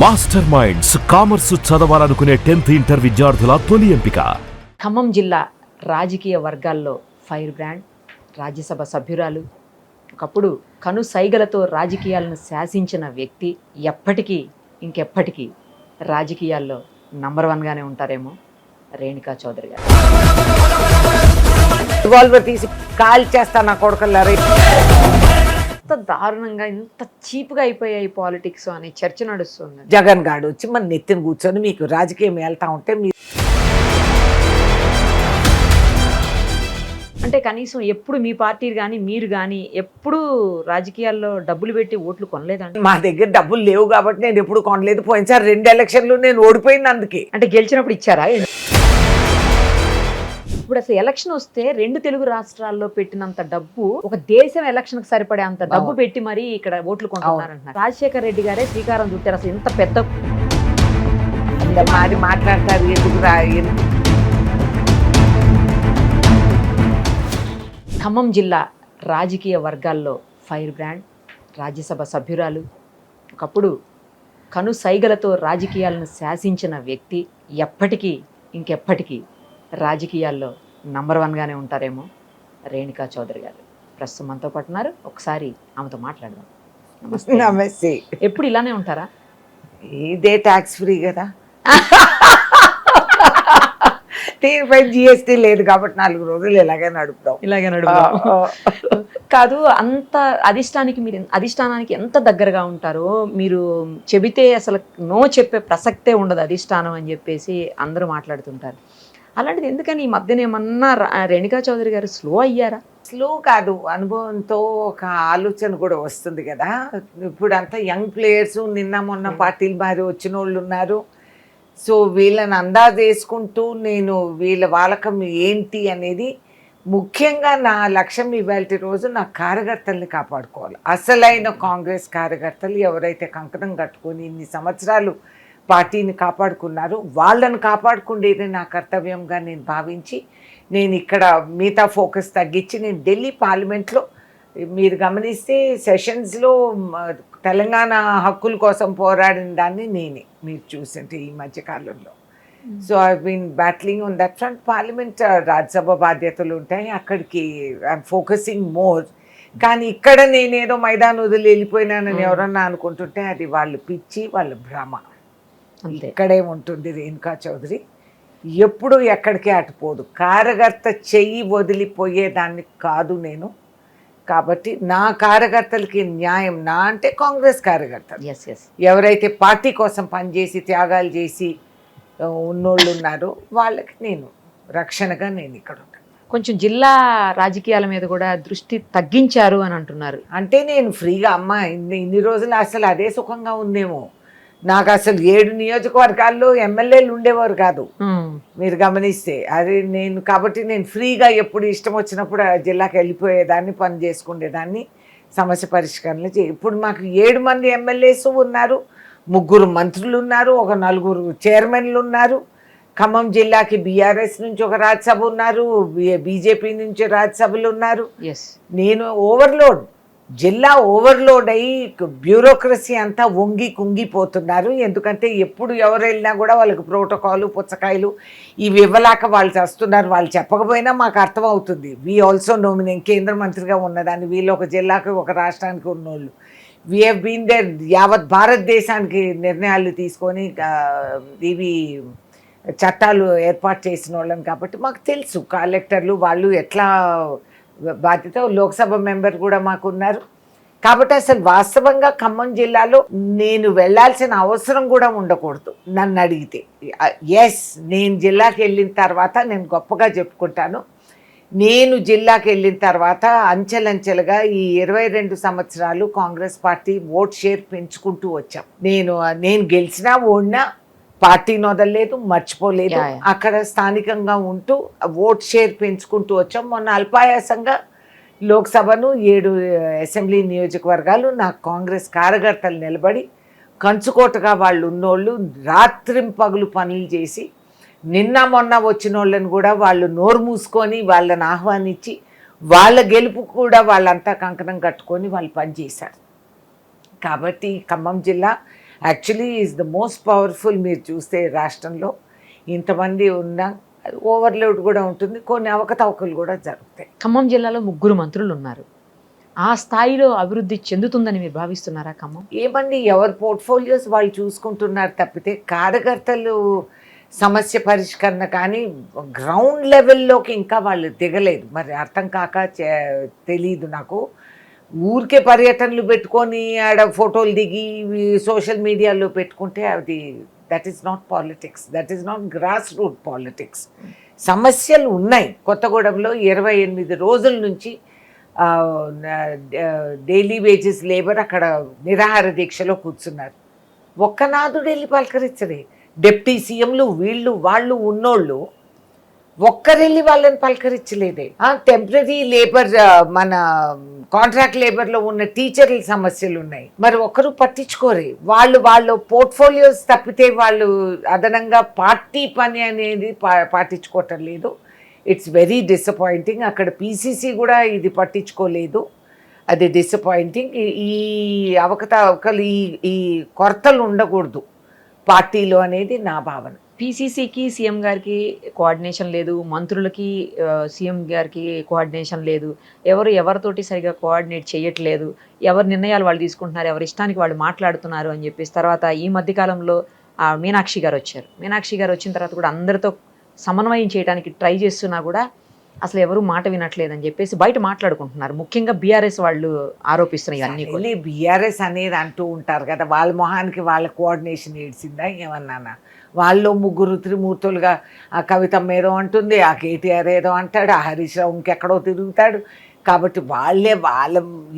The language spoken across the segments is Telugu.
మాస్టర్ మైండ్స్ కామర్స్ చదవాలనుకునే 10th ఇంటర్ విద్యార్థుల తొలి ఎంపిక. ఖమ్మం జిల్లా రాజకీయ వర్గాల్లో ఫైర్ బ్రాండ్, రాజ్యసభ సభ్యురాలు, ఒకప్పుడు కను సైగలతో రాజకీయాలను శాసించిన వ్యక్తి ఎప్పటికీ ఇంకెప్పటికీ రాజకీయాల్లో నంబర్ 1గానే ఉంటారేమో రేణుకా చౌదరి గారు. రివాల్వర్ తీసి కాల్ చేస్తా నా కొడుకులారా. ఇంత దారుణంగా ఇంత చీప్గా అయిపోయాయి పాలిటిక్స్ అనే చర్చ నడుస్తుంది. జగన్ గాడు వచ్చి మన నెత్తిన కూర్చొని మీకు రాజకీయం వెళ్తా ఉంటే అంటే కనీసం ఎప్పుడు మీ పార్టీ కానీ మీరు కానీ ఎప్పుడు రాజకీయాల్లో డబ్బులు పెట్టి ఓట్లు కొనలేదండి. మా దగ్గర డబ్బులు లేవు కాబట్టి నేను ఎప్పుడు కొనలేదు. పోయినసారి 2 ఎలక్షన్లు నేను ఓడిపోయింది అందుకే. అంటే గెలిచినప్పుడు ఇచ్చారా? ఇప్పుడు అసలు ఎలక్షన్ వస్తే 2 తెలుగు రాష్ట్రాల్లో పెట్టినంత డబ్బు ఒక దేశం ఎలక్షన్ కి సరిపడే అంత డబ్బు పెట్టి మరి ఇక్కడ ఓట్లు కొంటున్నారంటున్నారు. రాజశేఖర్ రెడ్డి గారే శ్రీకారం చుట్టారు. అసలు ఇంత పెద్ద మాది మాట్లాడతారు ఎందుకు ఖమ్మం జిల్లా రాజకీయ వర్గాల్లో ఫైర్ బ్రాండ్, రాజ్యసభ సభ్యురాలు, ఒకప్పుడు కను సైగలతో రాజకీయాలను శాసించిన వ్యక్తి ఎప్పటికీ ఇంకెప్పటికీ రాజకీయాల్లో నంబర్ 1గానే ఉంటారేమో రేణుకా చౌదరి గారు. ప్రస్తుతం మనతో పాటు ఉన్నారు. ఒకసారి ఆమెతో మాట్లాడదాం. నమస్తే. ఎప్పుడు ఇలానే ఉంటారా? ఇదే ట్యాక్స్ ఫ్రీ కదా. దీనిపై GST లేదు కాబట్టి 4 రోజులు ఇలాగే నడుపుతాం. కాదు, అంత అధిష్టానానికి ఎంత దగ్గరగా ఉంటారో మీరు చెబితే అసలు నో చెప్పే ప్రసక్తే ఉండదు అధిష్టానం అని చెప్పేసి అందరూ మాట్లాడుతుంటారు. అలాంటిది ఎందుకని ఈ మధ్యన ఏమన్నా రేణుకా చౌదరి గారు స్లో అయ్యారా? స్లో కాదు, అనుభవంతో ఒక ఆలోచన కూడా వస్తుంది కదా. ఇప్పుడు అంతా యంగ్ ప్లేయర్స్, నిన్న మొన్న పార్టీలు మారి వచ్చిన వాళ్ళు ఉన్నారు. సో వీళ్ళని అందాజు వేసుకుంటూ నేను వీళ్ళ వాలకం ఏంటి అనేది, ముఖ్యంగా నా లక్ష్యం ఇవాళ రోజు నా కార్యకర్తల్ని కాపాడుకోవాలి. అసలైన కాంగ్రెస్ కార్యకర్తలు ఎవరైతే కంకణం కట్టుకొని ఇన్ని సంవత్సరాలు పార్టీని కాపాడుకున్నారు, వాళ్ళని కాపాడుకునేది నా కర్తవ్యంగా నేను భావించి నేను ఇక్కడ మిగతా ఫోకస్ తగ్గించి నేను ఢిల్లీ పార్లమెంట్లో మీరు గమనిస్తే సెషన్స్లో తెలంగాణ హక్కుల కోసం పోరాడిన దాన్ని నేనే మీరు చూసింటే ఈ మధ్యకాలంలో. So I been battling on that front. Parliament Rajya Sabha బాధ్యతలు ఉంటాయి, అక్కడికి ఐఎమ్ ఫోకసింగ్ మోర్. కానీ ఇక్కడ నేనేదో మైదానం వదిలి వెళ్ళిపోయినానని ఎవరన్నా అనుకుంటుంటే అది వాళ్ళు పిచ్చి, వాళ్ళ భ్రమ. ఇక్కడే ఉంటుంది రేణుకా చౌదరి, ఎప్పుడు ఎక్కడికే అటుపోదు. కార్యకర్త చెయ్యి వదిలిపోయేదాన్ని కాదు నేను. కాబట్టి నా కార్యకర్తలకి న్యాయం, నా అంటే కాంగ్రెస్ కార్యకర్తలు ఎవరైతే పార్టీ కోసం పనిచేసి త్యాగాలు చేసి ఉన్నోళ్ళు ఉన్నారో వాళ్ళకి నేను రక్షణగా నేను ఇక్కడ ఉంటాను. కొంచెం జిల్లా రాజకీయాల మీద కూడా దృష్టి తగ్గించారు అని అంటున్నారు. అంటే నేను ఫ్రీగా అమ్మ ఇన్ని రోజులు అసలు అదే సుఖంగా ఉందేమో. నాకు అసలు 7 నియోజకవర్గాల్లో ఎమ్మెల్యేలు ఉండేవారు కాదు మీరు గమనిస్తే. అది నేను కాబట్టి నేను ఫ్రీగా ఎప్పుడు ఇష్టం వచ్చినప్పుడు ఆ జిల్లాకి వెళ్ళిపోయేదాన్ని, పని చేసుకునేదాన్ని, సమస్య పరిష్కరణ ఇప్పుడు మాకు 7 మంది ఎమ్మెల్యేస్ ఉన్నారు, 3 మంత్రులు ఉన్నారు, ఒక 4 చైర్మన్లు ఉన్నారు. ఖమ్మం జిల్లాకి BRS నుంచి ఒక రాజ్యసభ ఉన్నారు, BJP నుంచి రాజ్యసభలు ఉన్నారు. నేను ఓవర్లోడ్, జిల్లా ఓవర్లోడ్ అయ్యి బ్యూరోక్రసీ అంతా వంగి కుంగిపోతున్నారు. ఎందుకంటే ఎప్పుడు ఎవరు వెళ్ళినా కూడా వాళ్ళకి ప్రోటోకాలు, పుచ్చకాయలు ఇవి ఇవ్వలేక వాళ్ళు చేస్తున్నారు. వాళ్ళు చెప్పకపోయినా మాకు అర్థమవుతుంది. We also know. నేను కేంద్ర మంత్రిగా ఉన్నదాన్ని, వీళ్ళు ఒక జిల్లాకి ఒక రాష్ట్రానికి ఉన్నోళ్ళు. We have been there. యావత్ భారతదేశానికి నిర్ణయాలు తీసుకొని ఇవి చట్టాలు ఏర్పాటు చేసిన వాళ్ళని కాబట్టి మాకు తెలుసు కలెక్టర్లు వాళ్ళు ఎట్లా బాధ్యత. లోక్సభ మెంబర్ కూడా మాకున్నారు. కాబట్టి అసలు వాస్తవంగా ఖమ్మం జిల్లాలో నేను వెళ్ళాల్సిన అవసరం కూడా ఉండకూడదు నన్ను అడిగితే. ఎస్, నేను జిల్లాకి వెళ్ళిన తర్వాత నేను గొప్పగా చెప్పుకుంటాను. నేను జిల్లాకి వెళ్ళిన తర్వాత అంచెలంచెలుగా ఈ 22 సంవత్సరాలు కాంగ్రెస్ పార్టీ ఓట్ షేర్ పెంచుకుంటూ వచ్చాం. నేను గెలిచినా ఓడినా పార్టీని వదలలేదు, మర్చిపోలేదు. అక్కడ స్థానికంగా ఉంటూ ఓట్ షేర్ పెంచుకుంటూ వచ్చాం. మొన్న అల్పాయాసంగా లోక్సభను 7 అసెంబ్లీ నియోజకవర్గాలు నాకు కాంగ్రెస్ కార్యకర్తలు నిలబడి కంచుకోటగా వాళ్ళు ఉన్నోళ్ళు రాత్రింపగలు పనులు చేసి, నిన్న మొన్న వచ్చిన వాళ్ళని కూడా వాళ్ళు నోరు మూసుకొని వాళ్ళని ఆహ్వానించి వాళ్ళ గెలుపు కూడా వాళ్ళంతా కంకణం కట్టుకొని వాళ్ళు పనిచేశారు. కాబట్టి ఖమ్మం జిల్లా actually is the most powerful. మీరు చూస్తే రాష్ట్రంలో ఇంతమంది ఉన్నా ఓవర్లోడ్ కూడా ఉంటుంది, కొన్ని అవకతవకలు కూడా జరుగుతాయి. ఖమ్మం జిల్లాలో 3 మంత్రులు ఉన్నారు. ఆ స్థాయిలో అభివృద్ధి చెందుతుందని మీరు భావిస్తున్నారా ఖమ్మం? ఏమండి, ఎవరి పోర్ట్ఫోలియోస్ వాళ్ళు చూసుకుంటున్నారు తప్పితే కార్యకర్తలు సమస్య పరిష్కరణ కానీ గ్రౌండ్ లెవెల్లోకి ఇంకా వాళ్ళు దిగలేదు. మరి అర్థం కాక తెలీదు నాకు. ఊరికే పర్యటనలు పెట్టుకొని ఆడ ఫోటోలు దిగి సోషల్ మీడియాలో పెట్టుకుంటే అది that is not politics, that is not grass root politics. సమస్యలు ఉన్నాయి. కొత్తగూడెంలో 28 రోజుల నుంచి డైలీ వేజెస్ లేబర్ అక్కడ నిరాహార దీక్షలో కూర్చున్నారు. ఒక్కనాథుడు వెళ్ళి పలకరించడే. డిప్యూటీ సీఎంలు వీళ్ళు వాళ్ళు ఉన్నోళ్ళు ఒక్కరెళ్ళి వాళ్ళని పలకరించలేదే. టెంపరీ లేబర్, మన కాంట్రాక్ట్ లేబర్లో ఉన్న టీచర్ల సమస్యలు ఉన్నాయి, మరి ఒక్కరు పట్టించుకోరే. వాళ్ళు పోర్ట్ఫోలియోస్ తప్పితే వాళ్ళు అదనంగా పార్టీ పని అనేది పాటించుకోవటం లేదు. It's very disappointing. అక్కడ పీసీసీ కూడా ఇది పట్టించుకోలేదు, అది డిసప్పాయింటింగ్. ఈ అవకతవకలు ఈ కొరతలు ఉండకూడదు పార్టీలో అనేది నా భావన. పీసీసీకి సీఎం గారికి కోఆర్డినేషన్ లేదు, మంత్రులకి సీఎం గారికి కోఆర్డినేషన్ లేదు, ఎవరితోటి సరిగా కోఆర్డినేట్ చేయట్లేదు, ఎవరి నిర్ణయాలు వాళ్ళు తీసుకుంటున్నారు, ఎవరి ఇష్టానికి వాళ్ళు మాట్లాడుతున్నారు అని చెప్పేసి. తర్వాత ఈ మధ్యకాలంలో మీనాక్షి గారు వచ్చారు. మీనాక్షి గారు వచ్చిన తర్వాత కూడా అందరితో సమన్వయం చేయడానికి ట్రై చేస్తున్నా కూడా అసలు ఎవరు మాట వినట్లేదని చెప్పేసి బయట మాట్లాడుకుంటున్నారు. ముఖ్యంగా బీఆర్ఎస్ వాళ్ళు ఆరోపిస్తున్నాయి అన్నీ. బీఆర్ఎస్ అనేది అంటూ ఉంటారు కదా, వాళ్ళ మొహానికి వాళ్ళ కోఆర్డినేషన్ ఏడ్చిందా ఏమన్నానా? వాళ్ళు 3 త్రిమూర్తులుగా, ఆ కవితమ్మ ఏదో అంటుంది, ఆ కేటీఆర్ ఏదో అంటాడు, ఆ హరీష్ రావు ఇంకెక్కడో తిరుగుతాడు. కాబట్టి వాళ్ళ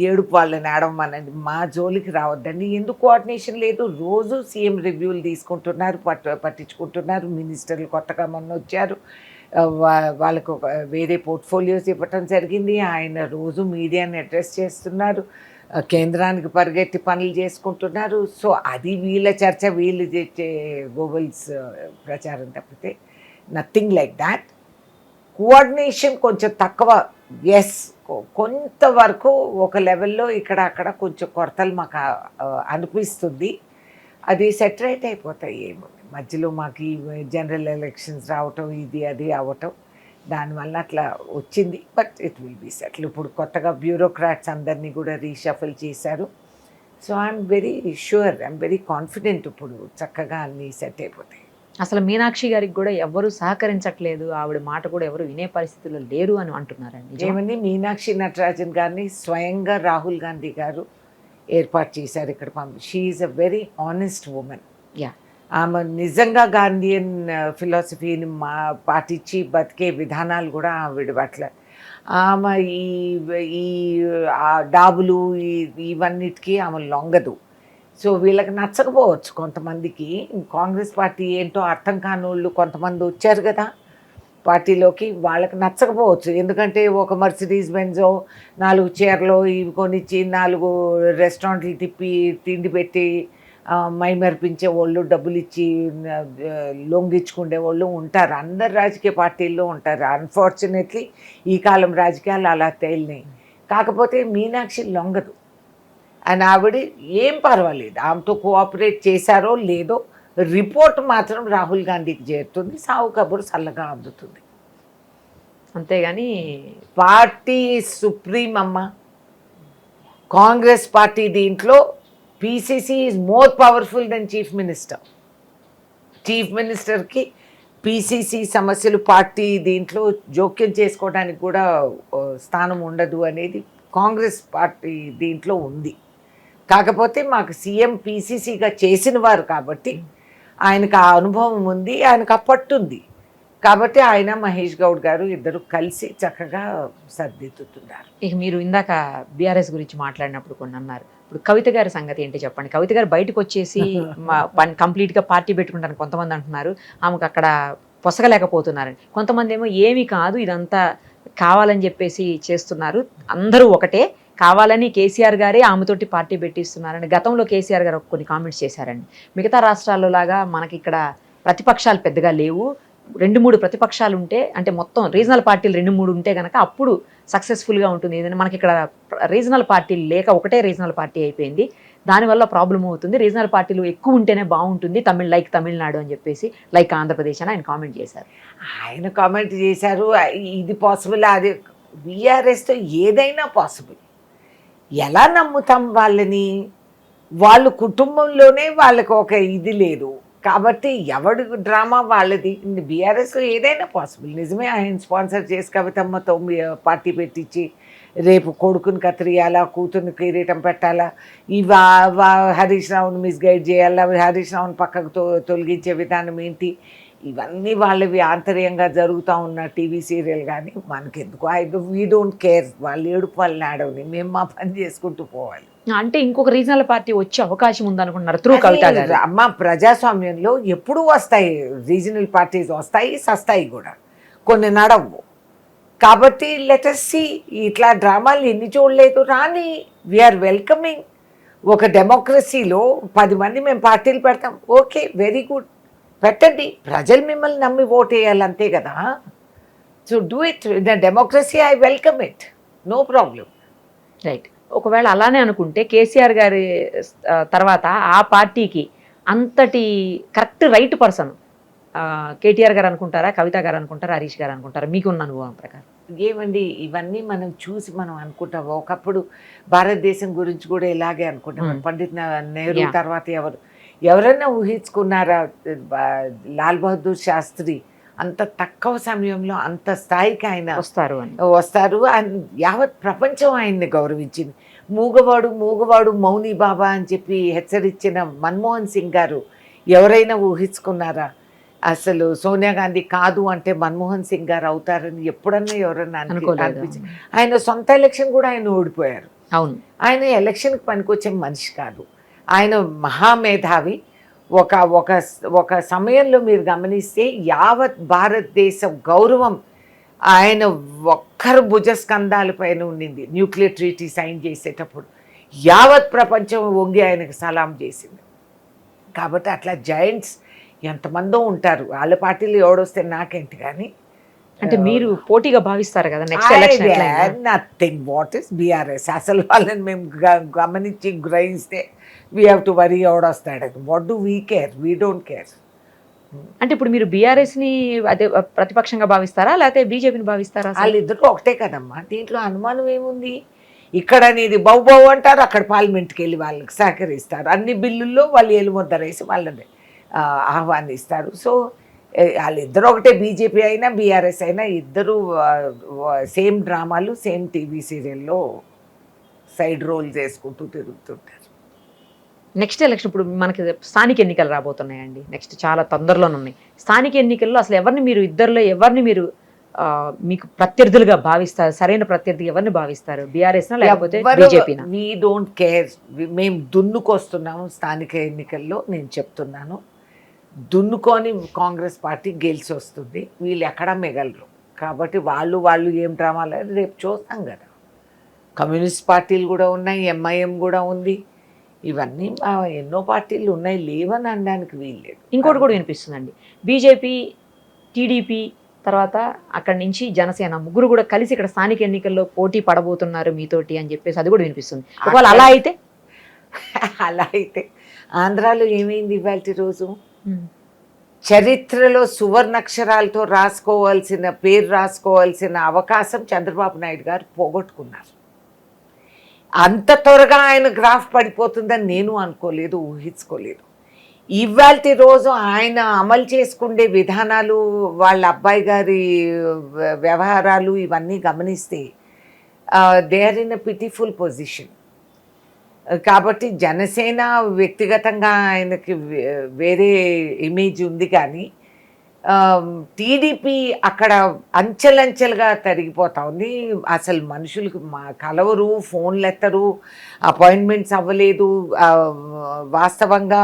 ఏడుపు వాళ్ళని ఆడమనండి, మా జోలికి రావద్దండి. ఎందుకు కోఆర్డినేషన్ లేదు? రోజు సీఎం రివ్యూలు తీసుకుంటున్నారు, పట్టించుకుంటున్నారు. మినిస్టర్లు కొత్తగా మొన్న వచ్చారు, వాళ్ళకు వేరే పోర్ట్ఫోలియోస్ ఇవ్వటం జరిగింది. ఆయన రోజు మీడియాని అడ్రస్ చేస్తున్నారు, కేంద్రానికి పరిగెత్తి పనులు చేసుకుంటున్నారు. సో అది వీళ్ళ చర్చ, వీళ్ళు చేసే గూగుల్స్ ప్రచారం తప్పితే నథింగ్ లైక్ దాట్. కోఆర్డినేషన్ కొంచెం తక్కువ. ఎస్, కొంతవరకు ఒక లెవెల్లో ఇక్కడ అక్కడ కొంచెం కొరతలు మాకు అనిపిస్తుంది. అది సెటరేట్ అయిపోతాయి. ఏముంది మధ్యలో మాకు ఈ జనరల్ ఎలక్షన్స్ రావటం, ఇది అది అవ్వటం, దానివల్ల అట్లా వచ్చింది. But it will be settle. ఇప్పుడు కొత్తగా బ్యూరోక్రాట్స్ అందరినీ కూడా రీషఫల్ చేశారు. So I'm very sure, I'm very confident ఇప్పుడు చక్కగా అన్నీ సెట్ అయిపోతాయి. అసలు మీనాక్షి గారికి కూడా ఎవరు సహకరించట్లేదు, ఆవిడ మాట కూడా ఎవరు వినే పరిస్థితుల్లో లేరు అని అంటున్నారండి. ఏమని? మీనాక్షి నటరాజన్ గారిని స్వయంగా రాహుల్ గాంధీ గారు ఏర్పాటు చేశారు ఇక్కడ she is a very honest women. Yeah, ఆమె నిజంగా గాంధీయన్ ఫిలాసఫీని పాటించి బతికే విధానాలు కూడా ఆవిడ పట్ల. ఆమె ఈ డాబులు ఇవన్నిటికీ ఆమె లొంగదు. సో వీళ్ళకి నచ్చకపోవచ్చు కొంతమందికి. కాంగ్రెస్ పార్టీ ఏంటో అర్థం కాని వాళ్ళు కొంతమంది వచ్చారు కదా పార్టీలోకి, వాళ్ళకి నచ్చకపోవచ్చు. ఎందుకంటే ఒక మర్సిడీస్ బెంజో, 4 చీరలు ఇవి కొనిచ్చి, 4 రెస్టారెంట్లు తిప్పి తిండి పెట్టి మైమర్పించే వాళ్ళు, డబ్బులు ఇచ్చి లొంగిచ్చుకునే వాళ్ళు ఉంటారు. అందరు రాజకీయ పార్టీల్లో ఉంటారు. అన్ఫార్చునేట్లీ ఈ కాలం రాజకీయాలు అలా తేలినాయి. కాకపోతే మీనాక్షి లొంగదు. అండ్ ఆవిడ ఏం పర్వాలేదు, ఆమెతో కోఆపరేట్ చేశారో లేదో రిపోర్ట్ మాత్రం రాహుల్ గాంధీకి చేరుతుంది, సావు కబురు చల్లగా అందుతుంది. అంతేగాని పార్టీ సుప్రీం అమ్మ. కాంగ్రెస్ పార్టీ దీంట్లో PCC is more powerful than chief minister. Chief మినిస్టర్కి పీసీసీ సమస్యలు పార్టీ దీంట్లో జోక్యం చేసుకోవడానికి కూడా స్థానం ఉండదు అనేది కాంగ్రెస్ పార్టీ దీంట్లో ఉంది. కాకపోతే మాకు సీఎం పీసీసీగా చేసిన వారు కాబట్టి ఆయనకు ఆ అనుభవం ఉంది, ఆయనకు ఆ పట్టుంది. కాబట్టి ఆయన మహేష్ గౌడ్ గారు ఇద్దరు కలిసి చక్కగా సర్దిద్దుతున్నారు. ఇక మీరు ఇందాక బీఆర్ఎస్ గురించి మాట్లాడినప్పుడు కొన్ని అన్నారు. ఇప్పుడు కవిత గారి సంగతి ఏంటి చెప్పండి. కవిత గారు బయటకు వచ్చేసి కంప్లీట్గా పార్టీ పెట్టుకుంటాను కొంతమంది అంటున్నారు, ఆమెకు అక్కడ పొసగలేకపోతున్నారని. కొంతమంది ఏమో ఏమీ కాదు ఇదంతా కావాలని చెప్పేసి చేస్తున్నారు, అందరూ ఒకటే, కావాలని కేసీఆర్ గారే ఆమెతోటి పార్టీ పెట్టిస్తున్నారని గతంలో కేసీఆర్ గారు కొన్ని కామెంట్స్ చేశారండి. మిగతా రాష్ట్రాల్లో లాగా మనకి ఇక్కడ ప్రతిపక్షాలు పెద్దగా లేవు, 2-3 ప్రతిపక్షాలు ఉంటే, అంటే మొత్తం రీజనల్ పార్టీలు 2-3 ఉంటే కనుక అప్పుడు సక్సెస్ఫుల్గా ఉంటుంది. ఏదైనా మనకి ఇక్కడ రీజనల్ పార్టీలు లేక ఒకటే రీజనల్ పార్టీ అయిపోయింది. దానివల్ల ప్రాబ్లం అవుతుంది, రీజనల్ పార్టీలు ఎక్కువ ఉంటేనే బాగుంటుంది, తమిళనాడు అని చెప్పేసి, లైక్ ఆంధ్రప్రదేశ్ అని ఆయన కామెంట్ చేశారు. ఆయన కామెంట్ చేశారు, ఇది పాసిబుల్, అది బీఆర్ఎస్తో ఏదైనా పాసిబుల్. ఎలా నమ్ముతాం వాళ్ళని? వాళ్ళు కుటుంబంలోనే వాళ్ళకి ఒక ఇది లేదు కాబట్టి ఎవడి డ్రామా వాళ్ళది. బీఆర్ఎస్లో ఏదైనా పాసిబుల్. నిజమే, ఆయన స్పాన్సర్ చేసి కవితమ్మతో పార్టీ పెట్టించి రేపు కొడుకుని కత్తిరియాలా, కూతుర్ని కిరీటం పెట్టాలా, హరీష్ రావుని మిస్గైడ్ చేయాలా, హరీష్ రావుని పక్కకు తొలగించే విధానం ఏంటి, ఇవన్నీ వాళ్ళవి ఆంతర్యంగా జరుగుతూ ఉన్న టీవీ సీరియల్. కానీ మనకెందుకు, వీ డోంట్ కేర్, వాళ్ళు ఏడుపు వాళ్ళని ఆడవని, మేము మా పని చేసుకుంటూ పోవాలి. అంటే ఇంకొక రీజనల్ పార్టీ వచ్చే అవకాశం ఉందనుకుంటున్నారు త్రూ కవిత గారు? అమ్మ, ప్రజాస్వామ్యంలో ఎప్పుడూ వస్తాయి రీజనల్ పార్టీస్, వస్తాయి సస్తాయి కూడా, కొన్ని నడవు. కాబట్టి లెటస్ సి, ఇట్లా డ్రామాలు ఎన్ని చూడలేదు, రాని, వీఆర్ వెల్కమింగ్. ఒక డెమోక్రసీలో 10 మంది మేము పార్టీలు పెడతాం, ఓకే, వెరీ గుడ్, పెట్టండి. ప్రజలు మిమ్మల్ని నమ్మి ఓట్ వేయాలి, అంతే కదా. So do it. In democracy I welcome it, no problem. Right. ఒకవేళ అలానే అనుకుంటే కేసీఆర్ గారి తర్వాత ఆ పార్టీకి అంతటి కరెక్ట్ రైట్ పర్సన్ కేటీఆర్ గారు అనుకుంటారా, కవిత గారు అనుకుంటారా, హరీష్ గారు అనుకుంటారా, మీకున్న అనుభవం ప్రకారం? ఏమండి, ఇవన్నీ మనం చూసి మనం అనుకుంటాం. ఒకప్పుడు భారతదేశం గురించి కూడా ఇలాగే అనుకుంటాం. పండిత్ నెహ్రూ తర్వాత ఎవరైనా ఊహించుకున్నారా లాల్ బహదూర్ శాస్త్రి అంత తక్కువ సమయంలో అంత స్థాయికి ఆయన వస్తారు అని యావత్ ప్రపంచం ఆయన్ని గౌరవించింది. మూగవాడు మౌని బాబా అని చెప్పి హెచ్చరించిన మన్మోహన్ సింగ్ గారు ఎవరైనా ఊహించుకున్నారా? అసలు సోనియా గాంధీ కాదు అంటే మన్మోహన్ సింగ్ గారు అవుతారని ఎప్పుడన్నా ఎవరన్నా అనిపించింది? ఆయన సొంత ఎలక్షన్ కూడా ఆయన ఓడిపోయారు. అవును, ఆయన ఎలక్షన్కి పనికొచ్చే మనిషి కాదు. ఆయన మహామేధావి. ఒక సమయంలో మీరు గమనిస్తే యావత్ భారతదేశ గౌరవం ఆయన ఒక్కరు భుజస్కంధాల పైన ఉండింది. న్యూక్లియర్ ట్రీటీ సైన్ చేసేటప్పుడు యావత్ ప్రపంచం వంగి ఆయనకు సలాం చేసింది. కాబట్టి అట్లా జైంట్స్ ఎంతమందో ఉంటారు. వాళ్ళ పార్టీలు ఎవడొస్తే నాకేంటి, కానీ అంటే మీరు పోటీగా భావిస్తారు కదా next election? Nothing. What is BRS? అసలు వాళ్ళని మేము గమనించి గ్రహిస్తే వీ హ్యావ్ టు వరీ ఎవడొస్తాడని. What do we care? We don't care. అంటే ఇప్పుడు మీరు బీఆర్ఎస్ ని అదే ప్రతిపక్షంగా భావిస్తారా, లేకపోతే బీజేపీని భావిస్తారా? వాళ్ళిద్దరూ ఒకటే కదమ్మా, దీంట్లో అనుమానం ఏముంది? ఇక్కడ నీది బౌ అంటారు, అక్కడ పార్లమెంట్కి వెళ్ళి వాళ్ళకి సహకరిస్తారు. అన్ని బిల్లుల్లో వాళ్ళు ఏలుముద్దరేసి వాళ్ళని ఆహ్వానిస్తారు. సో వాళ్ళిద్దరు ఒకటే. బీజేపీ అయినా బీఆర్ఎస్ అయినా ఇద్దరు సేమ్ డ్రామాలు, సేమ్ టీవీ సీరియల్లో సైడ్ రోల్ చేసుకుంటూ తిరుగుతుంటారు. నెక్స్ట్ ఎలక్షన్ ఇప్పుడు మనకి స్థానిక ఎన్నికలు రాబోతున్నాయండి. నెక్స్ట్ చాలా తొందరలోనే ఉన్నాయి. స్థానిక ఎన్నికల్లో అసలు ఇద్దరిలో ఎవరిని మీరు మీకు ప్రత్యర్థులుగా భావిస్తారు? సరైన ప్రత్యర్థి ఎవరిని భావిస్తారు? బీఆర్ఎస్ లేకపోతే బీజేపీనా? We don't care. మేము దున్నుకొస్తున్నాము స్థానిక ఎన్నికల్లో. నేను చెప్తున్నాను, దున్నుకొని కాంగ్రెస్ పార్టీ గెలిచి వస్తుంది. వీళ్ళు ఎక్కడా మిగలరు. కాబట్టి వాళ్ళు ఏం డ్రామాలు రేపు చూస్తాం కదా. కమ్యూనిస్ట్ పార్టీలు కూడా ఉన్నాయి, ఎంఐఎం కూడా ఉంది, ఇవన్నీ ఎన్నో పార్టీలు ఉన్నాయి, లేవని అనడానికి వీల్లేదు. ఇంకోటి కూడా వినిపిస్తుందండి, బీజేపీ, టీడీపీ తర్వాత అక్కడి నుంచి జనసేన ముగ్గురు కూడా కలిసి ఇక్కడ స్థానిక ఎన్నికల్లో పోటీ పడబోతున్నారు మీతోటి అని చెప్పేసి అది కూడా వినిపిస్తుంది. ఒకవేళ అలా అయితే ఆంధ్రాలో ఏమైంది ఇవాళ రోజు? చరిత్రలో సువర్ణాక్షరాలతో పేరు రాసుకోవాల్సిన అవకాశం చంద్రబాబు నాయుడు గారు పోగొట్టుకున్నారు. అంత త్వరగా ఆయన గ్రాఫ్ పడిపోతుందని నేను అనుకోలేదు, ఊహించుకోలేదు. ఇవాల్టి రోజు ఆయన అమలు చేసుకునే విధానాలు, వాళ్ళ అబ్బాయి గారి వ్యవహారాలు ఇవన్నీ గమనిస్తే they are in a pitiful position. కాబట్టి జనసేన వ్యక్తిగతంగా ఆయనకి వేరే ఇమేజ్ ఉంది, కానీ టీడీపీ అక్కడ అంచెలంచెలుగా తరిగిపోతా ఉంది. అసలు మనుషులకు కలవరు, ఫోన్లు ఎత్తరు, అపాయింట్మెంట్స్ అవ్వలేదు. వాస్తవంగా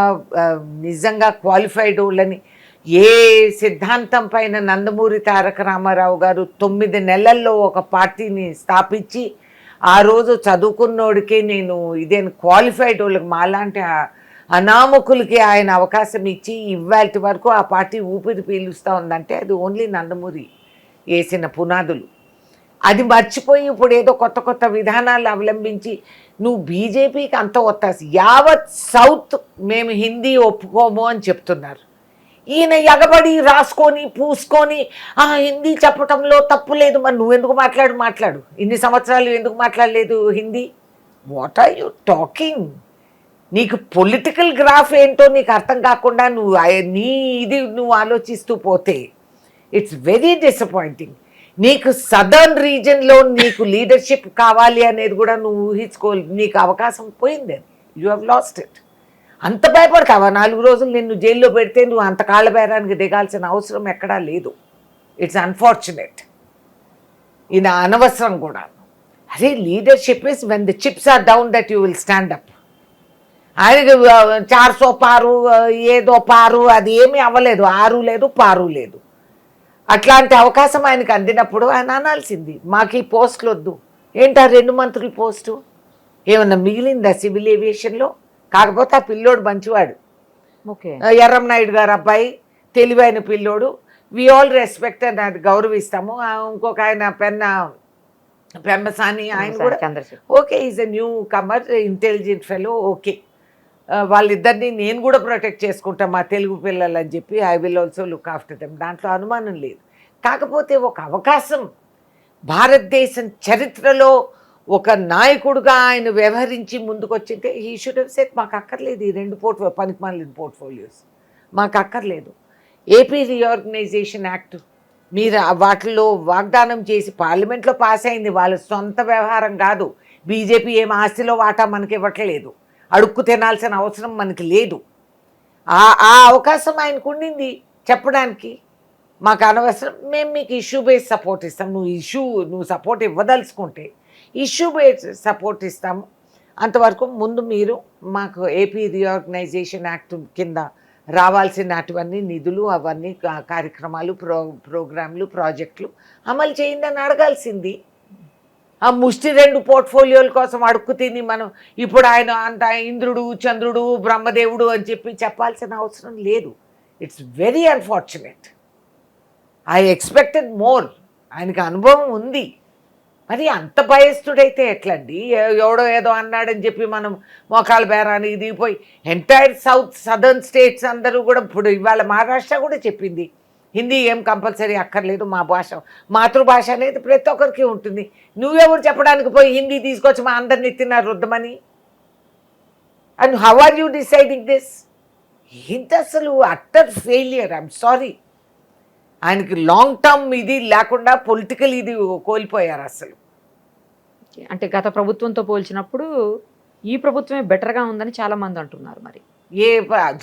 నిజంగా క్వాలిఫైడ్ వాళ్ళని ఏ సిద్ధాంతం పైన నందమూరి తారక రామారావు గారు 9 నెలల్లో ఒక పార్టీని స్థాపించి ఆ రోజు చదువుకున్నోడికే నేను ఇదేం క్వాలిఫైడ్ వాళ్ళకి మాలాంటి అనామకులకి ఆయన అవకాశం ఇచ్చి ఇవాళ వరకు ఆ పార్టీ ఊపిరి పీలుస్తూ ఉందంటే అది ఓన్లీ నందమూరి వేసిన పునాదులు. అది మర్చిపోయి ఇప్పుడు ఏదో కొత్త విధానాలు అవలంబించి నువ్వు బీజేపీకి అంత ఒత్తాసి యావత్ సౌత్ మేము హిందీ ఒప్పుకోము అని చెప్తున్నారు. ఈయన ఎగబడి రాసుకొని పూసుకొని హిందీ చెప్పటంలో తప్పు లేదు. మరి నువ్వెందుకు మాట్లాడు ఇన్ని సంవత్సరాలు ఎందుకు మాట్లాడలేదు Hindi? What are you talking? నీకు పొలిటికల్ గ్రాఫ్ ఏంటో నీకు అర్థం కాకుండా నువ్వు ఆలోచిస్తూ పోతే ఇట్స్ వెరీ డిసప్పాయింటింగ్. నీకు సదర్న్ రీజన్లో నీకు లీడర్షిప్ కావాలి అనేది కూడా నువ్వు ఊహించుకోవాలి. నీకు అవకాశం పోయింది, యూ హ్యావ్ లాస్ట్ ఇట్. అంత భయపడతావా? 4 రోజులు నిన్ను జైల్లో పెడితే నువ్వు అంత కాళ్ళ బేరానికి దిగాల్సిన అవసరం ఎక్కడా లేదు. It's unfortunate. ఇది అనవసరం కూడా. అదే leadership is when the chips are down that you will stand up. ఆయనకి 400 పారు ఏదో పారు అది ఏమీ అవ్వలేదు, 6 లేదు పారు లేదు. అట్లాంటి అవకాశం ఆయనకు అందినప్పుడు ఆయన అనాల్సింది మాకు ఈ పోస్టులు వద్దు. ఏంటా 2 మంత్రుల పోస్టు ఏమన్నా మిగిలిందా సివిల్ ఏవియేషన్లో? కాకపోతే ఆ పిల్లోడు మంచివాడు, ఓకే, ఎర్రంనాయుడు గారు అబ్బాయి తెలివైన పిల్లోడు. వి ఆల్ రెస్పెక్ట్ అని అది గౌరవిస్తాము. ఇంకొక ఆయన పెమ్మసాని ఆయన కూడా okay, is a newcomer, intelligent fellow, okay. వాళ్ళిద్దరిని నేను కూడా ప్రొటెక్ట్ చేసుకుంటాను మా తెలుగు పిల్లలు అని చెప్పి I will also look after them, దాంట్లో అనుమానం లేదు. కాకపోతే ఒక అవకాశం భారతదేశం చరిత్రలో ఒక నాయకుడుగా ఆయన వ్యవహరించి ముందుకు వచ్చింటే హీ షుడ్ హెవ్ సెట్ మాకు అక్కర్లేదు ఈ 2 పనికిమాలిన పోర్ట్ఫోలియోస్, మాకు అక్కర్లేదు. ఏపీ రీఆర్గనైజేషన్ యాక్ట్ మీరు వాటిల్లో వాగ్దానం చేసి పార్లమెంట్లో పాస్ అయింది, వాళ్ళ సొంత వ్యవహారం కాదు. బీజేపీ ఏం ఆస్తిలో వాటా మనకి ఇవ్వట్లేదు, అడుక్కు తినాల్సిన అవసరం మనకి లేదు. ఆ అవకాశం ఆయనకు ఉండింది చెప్పడానికి. మాకు అనవసరం, మేము మీకు ఇష్యూ బేస్ సపోర్ట్ ఇస్తాం. నువ్వు సపోర్ట్ ఇవ్వదలుచుకుంటే ఇష్యూ బేస్ సపోర్ట్ ఇస్తాము. అంతవరకు ముందు మీరు మాకు ఏపీ రీఆర్గనైజేషన్ యాక్ట్ కింద రావాల్సినటువంటి నిధులు అవన్నీ కార్యక్రమాలు ప్రోగ్రాంలు ప్రాజెక్టులు అమలు చేయండి అని అడగాల్సింది. ఆ ముష్టి 2 పోర్ట్ఫోలియోల కోసం అడుక్కు తిని మనం ఇప్పుడు ఆయన అంత ఇంద్రుడు చంద్రుడు బ్రహ్మదేవుడు అని చెప్పాల్సిన అవసరం లేదు. It's very unfortunate. I expected more. ఆయనకి అనుభవం ఉంది. మరి అంత భయస్థుడైతే ఎట్లండి? ఎవడో ఏదో అన్నాడని చెప్పి మనం మోకాల బేరానికి దిగిపోయి ఎంటైర్ సదర్న్ స్టేట్స్ అందరూ కూడా ఇప్పుడు ఇవాళ మహారాష్ట్ర కూడా చెప్పింది హిందీ ఏం కంపల్సరీ అక్కర్లేదు, మా భాష మాతృభాష అనేది ప్రతి ఒక్కరికి ఉంటుంది. నువ్వెవరు చెప్పడానికి పోయి హిందీ తీసుకొచ్చి మా అందరిని తిన్నారు రుద్దమని? And how are you deciding this? ఏంటి అసలు అట్టర్ ఫెయిలియర్. I'm sorry. ఆయనకి లాంగ్ టర్మ్ ఇది లేకుండా పొలిటికల్ ఇది కోల్పోయారు అసలు. అంటే గత ప్రభుత్వంతో పోల్చినప్పుడు ఈ ప్రభుత్వమే బెటర్గా ఉందని చాలా మంది అంటున్నారు. మరి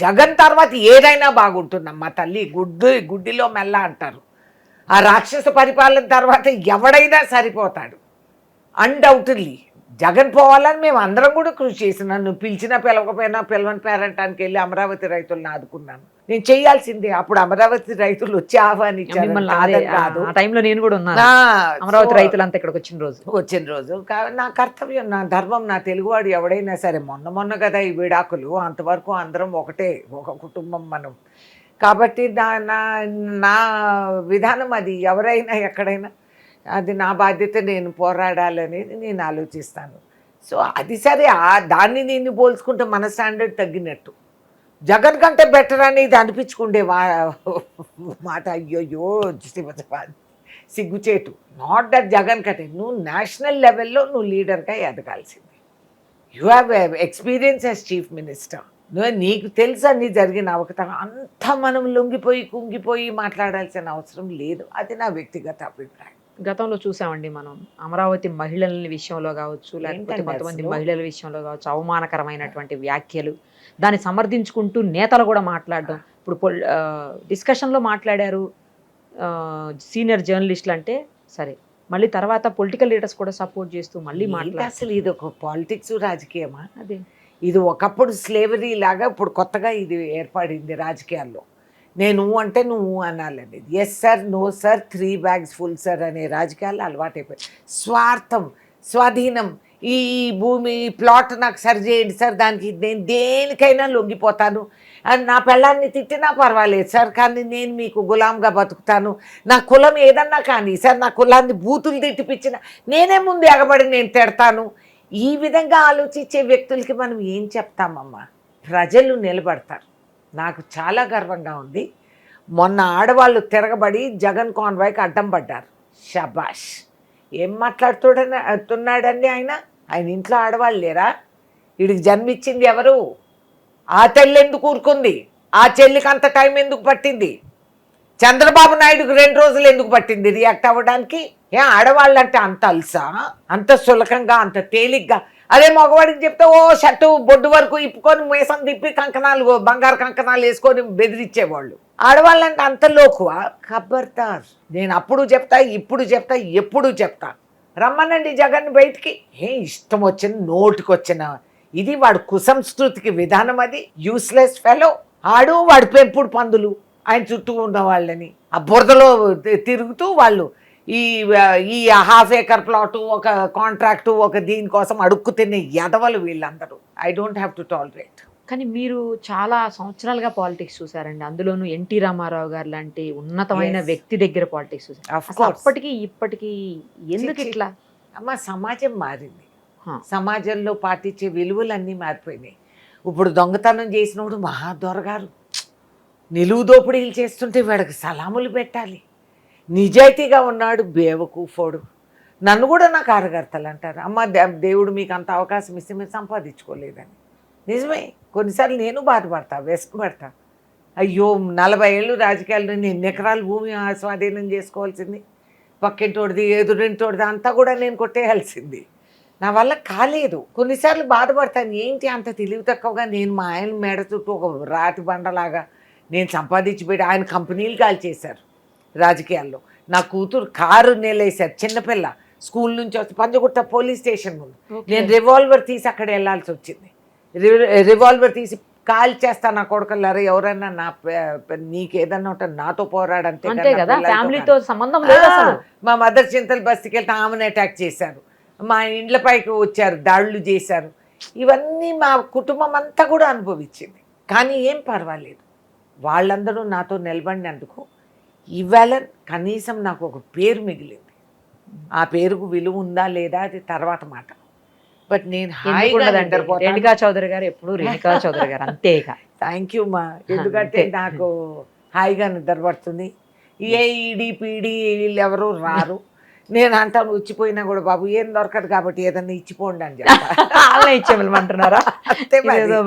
జగన్ తర్వాత ఏదైనా బాగుంటుందమ్మా తల్లి, గుడ్డిలో మెల్ల అంటారు. ఆ రాక్షస పరిపాలన తర్వాత ఎవడైనా సరిపోతాడు అన్డౌటెడ్లీ. జగన్ పోవాలని మేము అందరం కూడా కృషి చేసినాను. నువ్వు పిలిచినా పిలవకపోయినా పిలవని పేరంటానికి వెళ్ళి అమరావతి రైతులను ఆదుకున్నాను. నేను చేయాల్సిందే. అప్పుడు అమరావతి రైతులు వచ్చి ఆహ్వానించారు. నేను కూడా ఉన్నాను. అమరావతి రైతులు అంతా ఇక్కడికి వచ్చిన రోజు నా కర్తవ్యం, నా ధర్మం. నా తెలుగువాడు ఎవడైనా సరే, మొన్న కదా ఈ విడాకులు, అంతవరకు అందరం ఒకటే, ఒక కుటుంబం మనం. కాబట్టి నా విధానం అది. ఎవరైనా ఎక్కడైనా అది నా బాధ్యత, నేను పోరాడాలనేది నేను ఆలోచిస్తాను. సో అది సరే. దాన్ని నేను పోల్చుకుంటే మన స్టాండర్డ్ తగ్గినట్టు. జగన్ కంటే బెటర్ అనేది అనిపించుకుండే మాట. అయ్యోయ్యో సిగ్గుచేటు. నాట్ దట్ జగన్ కంటే నువ్వు నేషనల్ లెవెల్లో నువ్వు లీడర్గా ఎదగాల్సింది. You have experience as chief minister. నీకు తెలుసు అన్నీ జరిగిన అవకతవకలు. అంతా మనం లొంగిపోయి కుంగిపోయి మాట్లాడాల్సిన అవసరం లేదు. అది నా వ్యక్తిగత అభిప్రాయం. గతంలో చూసామండి మనం అమరావతి మహిళల విషయంలో కావచ్చు, లేకపోతే కొంతమంది మహిళల విషయంలో కావచ్చు, అవమానకరమైనటువంటి వ్యాఖ్యలు, దాన్ని సమర్థించుకుంటూ నేతలు కూడా మాట్లాడడం. ఇప్పుడు డిస్కషన్లో మాట్లాడారు సీనియర్ జర్నలిస్టులు అంటే సరే, మళ్ళీ తర్వాత పొలిటికల్ లీడర్స్ కూడా సపోర్ట్ చేస్తూ మళ్ళీ మాట్లాడారు. అసలు ఇది ఒక పాలిటిక్స్ రాజకీయమా? అదే ఇది ఒకప్పుడు స్లేవరీ లాగా, ఇప్పుడు కొత్తగా ఇది ఏర్పడింది రాజకీయాల్లో. నేను అంటే నువ్వు అనాలని. Yes sir, no sir, 3 bags full sir అనే రాజకీయాలు అలవాటైపోయి. స్వార్థం, స్వాధీనం, ఈ భూమి ప్లాట్ నాకు సరి చేయండి సార్, దానికి నేను దేనికైనా లొంగిపోతాను. అండ్ నా పెళ్ళాన్ని తిట్టినా పర్వాలేదు సార్, కానీ నేను మీకు గులాంగా బతుకుతాను. నా కులం ఏదన్నా కానీ సార్, నా కులాన్ని బూతులు తిట్టిపించిన నేనే ముందు ఎగబడి నేను తిడతాను. ఈ విధంగా ఆలోచించే వ్యక్తులకి మనం ఏం చెప్తామమ్మా? ప్రజలు నిలబడతారు. నాకు చాలా గర్వంగా ఉంది. మొన్న ఆడవాళ్ళు తిరగబడి జగన్ కాన్వాయ్కి అడ్డం పడ్డారు. షబాష్! ఏం మాట్లాడుతున్నాడండి ఆయన ఇంట్లో ఆడవాళ్ళు లేరా? వీడికి జన్మిచ్చింది ఎవరు? ఆ చెల్లి ఎందుకు ఊరుకుంది? ఆ చెల్లికి అంత టైం ఎందుకు పట్టింది? చంద్రబాబు నాయుడుకి 2 రోజులు ఎందుకు పట్టింది రియాక్ట్ అవ్వడానికి? ఆడవాళ్ళంటే అంత అల్సా? అంత సులకంగా, అంత తేలిగ్గా? అదే మగవాడికి చెప్తే ఓ షర్టు బొడ్డు వరకు ఇప్పుకొని మీసం తిప్పి కంకణాలు, బంగారు కంకణాలు వేసుకొని బెదిరించేవాళ్ళు. ఆడవాళ్ళంటే అంత లోకువా? ఖబర్దార్! నేను అప్పుడు చెప్తా, ఇప్పుడు చెప్తా, ఎప్పుడు చెప్తా. రమ్మనండి జగన్ బయటికి. ఇష్టం వచ్చిన నోటికి వచ్చిన ఇది వాడు కుసంస్కృతికి విధానం. అది యూస్లెస్ ఫెలో. ఆడు వాడి పెంపుడు పందులు ఆయన చుట్టూ ఉన్న వాళ్ళని ఆ బురదలో తిరుగుతూ వాళ్ళు ఈ హాఫ్ ఏకర్ ప్లాటు, ఒక కాంట్రాక్టు, ఒక దీనికోసం అడుక్కు తినే ఎదవలు వీళ్ళందరూ. I don't have to tolerate. కానీ మీరు చాలా సంవత్సరాలుగా పాలిటిక్స్ చూసారండి. అందులోనూ ఎన్టీ రామారావు గారు లాంటి ఉన్నతమైన వ్యక్తి దగ్గర పాలిటిక్స్ చూసారు. అప్పటికి ఇప్పటికి ఎందుకు ఇట్లా? అమ్మ, సమాజం మారింది. సమాజంలో పాటించే విలువలన్నీ మారిపోయినాయి. ఇప్పుడు దొంగతనం చేసినప్పుడు మహాదొరగారు నిలువు దోపిడీలు చేస్తుంటే వాడికి సలాములు పెట్టాలి. నిజాయితీగా ఉన్నాడు బేవకూఫోడు. నన్ను కూడా నాకు కార్యకర్తలు అంటారు, అమ్మ దేవుడు మీకు అంత అవకాశం ఇస్తే మీరు సంపాదించుకోలేదని. నిజమే, కొన్నిసార్లు నేను బాధపడతా, వ్యసనపడతా. అయ్యో 40 ఏళ్ళు రాజకీయాల్లో నేను ఎకరాలు భూమి స్వాధీనం చేసుకోవాల్సింది, పక్కింటోడిది ఎదురింటోడిది అంతా కూడా నేను కొట్టేయాల్సింది. నా వల్ల కాలేదు. కొన్నిసార్లు బాధపడతాను, ఏంటి అంత తెలివి తక్కువగా నేను మా ఆయన మెడ చుట్టూ ఒక రాతి బండలాగా నేను సంపాదించి పెట్టి ఆయన కంపెనీలు కాల్ చేశారు రాజకీయాల్లో. నా కూతురు కారు నేలేశారు, చిన్నపిల్ల స్కూల్ నుంచి వస్తే పంజగుట్ట పోలీస్ స్టేషన్ ముందు నేను రివాల్వర్ తీసి అక్కడ వెళ్ళాల్సి వచ్చింది. రివాల్వర్ తీసి కాల్ చేస్తా నా కొడుకులారా, ఎవరన్నా నీకేదన్నా ఉంటే నాతో పోరాడంతే. మా మదర్ చింతలు బస్తికి వెళ్తే ఆమెను అటాక్ చేశారు, మా ఇండ్లపైకి వచ్చారు, దాడులు చేశారు. ఇవన్నీ మా కుటుంబం అంతా కూడా అనుభవించింది. కానీ ఏం పర్వాలేదు, వాళ్ళందరూ నాతో నిలబడినందుకు ఇవాళ కనీసం నాకు ఒక పేరు మిగిలింది. ఆ పేరుకు విలువ ఉందా లేదా అది తర్వాత మాట. బట్ నేను రేణుకా చౌదరి గారు ఎప్పుడు రేణుకా చౌదరి గారు అంతేగా. థ్యాంక్ యూ మా. ఎందుకంటే నాకు హాయిగా నిద్రపడుతుంది. ఈడీ పీడీ వీళ్ళు ఎవరు రారు. నేను అంటాను వచ్చిపోయినా కూడా బాబు ఏం దొరకదు కాబట్టి ఏదన్నా ఇచ్చిపోండి అని చెప్పాలి. ఇచ్చేమంటున్నారా? అంతే,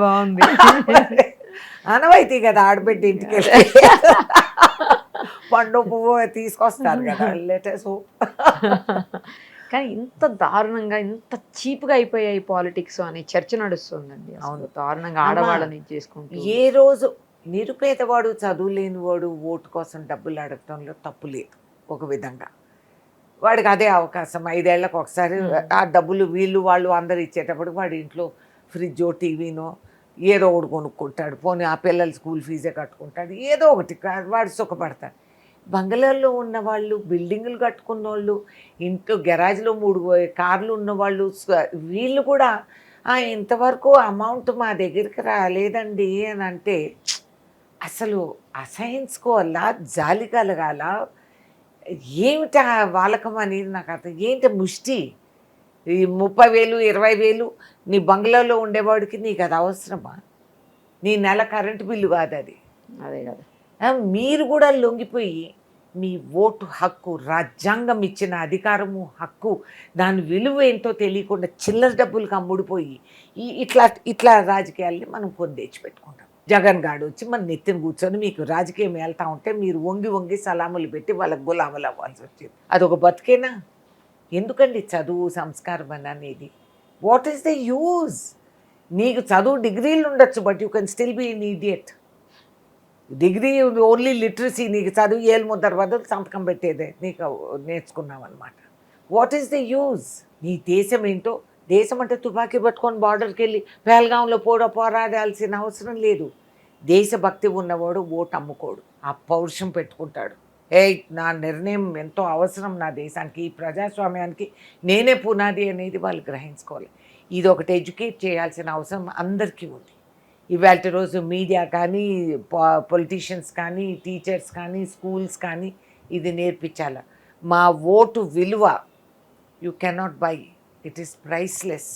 బాగుంది. అనవైతే కదా ఆడబెట్టి ఇంటికి వెళ్ళి పండు పువ్వు తీసుకొస్తారు కదా. లెటర్స్. కానీ ఇంత దారుణంగా, ఇంత చీప్గా అయిపోయాయి పాలిటిక్స్ అనే చర్చ నడుస్తుందండి. అవును, దారుణంగా ఆడవాళ్ళని చేసుకుంటూ. ఏ రోజు నిరుపేదవాడు, చదువు లేనివాడు ఓటు కోసం డబ్బులు అడగటంలో తప్పు లేదు. ఒక విధంగా వాడికి అదే అవకాశం. 5 ఏళ్లకు ఒకసారి ఆ డబ్బులు వీళ్ళు వాళ్ళు అందరు ఇచ్చేటప్పుడు వాడి ఇంట్లో ఫ్రిడ్జో టీవీనో ఏదో ఒకటి కొనుక్కుంటాడు. పోనీ ఆ పిల్లల స్కూల్ ఫీజే కట్టుకుంటాడు, ఏదో ఒకటి వాడు సుఖపడతాడు. బంగ్లాల్లో ఉన్నవాళ్ళు, బిల్డింగులు కట్టుకున్న వాళ్ళు, ఇంట్లో గెరాజ్లో 3 కార్లు ఉన్నవాళ్ళు, వీళ్ళు కూడా ఇంతవరకు అమౌంట్ మా దగ్గరికి రాలేదండి అని అంటే అసలు అసహించుకోవాలా, జాలి కలగాల, ఏమిటి వాలకం అనేది నాకు అర్థం. ఏంటి ముష్టి? ఈ 30,000 20,000 నీ బంగ్లాలో ఉండేవాడికి నీకు అది అవసరమా? నీ నెల కరెంటు బిల్లు కాదు అది. అదే కదా. మీరు కూడా లొంగిపోయి మీ ఓటు హక్కు, రాజ్యాంగం ఇచ్చిన అధికారము, హక్కు, దాని విలువ ఏంటో తెలియకుండా చిల్లర డబ్బులకు అమ్ముడిపోయి ఇట్లా రాజకీయాల్ని మనం పొందేసి పెట్టుకుంటాం. జగన్ గాడు వచ్చి మన నెత్తిని కూర్చొని మీకు రాజకీయం వెళ్తా ఉంటే మీరు వంగి వంగి సలాములు పెట్టి వాళ్ళకి గులాములు అవ్వాల్సి వచ్చింది. అదొక బతికేనా? ఎందుకండి చదువు, సంస్కారం అనేది? What is the use? నీకు చదువు డిగ్రీలు ఉండొచ్చు, but you can still be in idiot. Degree only literacy, నీకు చదువు ఏళ్ళు ముద్దర బదులు సంతకం పెట్టేదే నీకు నేర్చుకున్నావు అనమాట. What is the use? నీ దేశం ఏంటో. దేశం అంటే తుపాకీ పట్టుకొని బార్డర్కి వెళ్ళి పేల్గాంలో పోరాడాల్సిన అవసరం లేదు. దేశభక్తి ఉన్నవాడు ఓటు అమ్ముకోడు, ఆ పౌరుషం పెట్టుకుంటాడు. నా నిర్ణయం ఎంతో అవసరం నా దేశానికి, ఈ ప్రజాస్వామ్యానికి నేనే పునాది అనేది వాళ్ళు గ్రహించుకోవాలి. ఇది ఒకటి ఎడ్యుకేట్ చేయాల్సిన అవసరం అందరికీ ఉంది. ఇవాళ రోజు మీడియా కానీ, పొలిటీషియన్స్ కానీ, టీచర్స్ కానీ, స్కూల్స్ కానీ ఇది నేర్పించాలి. మా ఓటు విలువ you cannot by, it is priceless.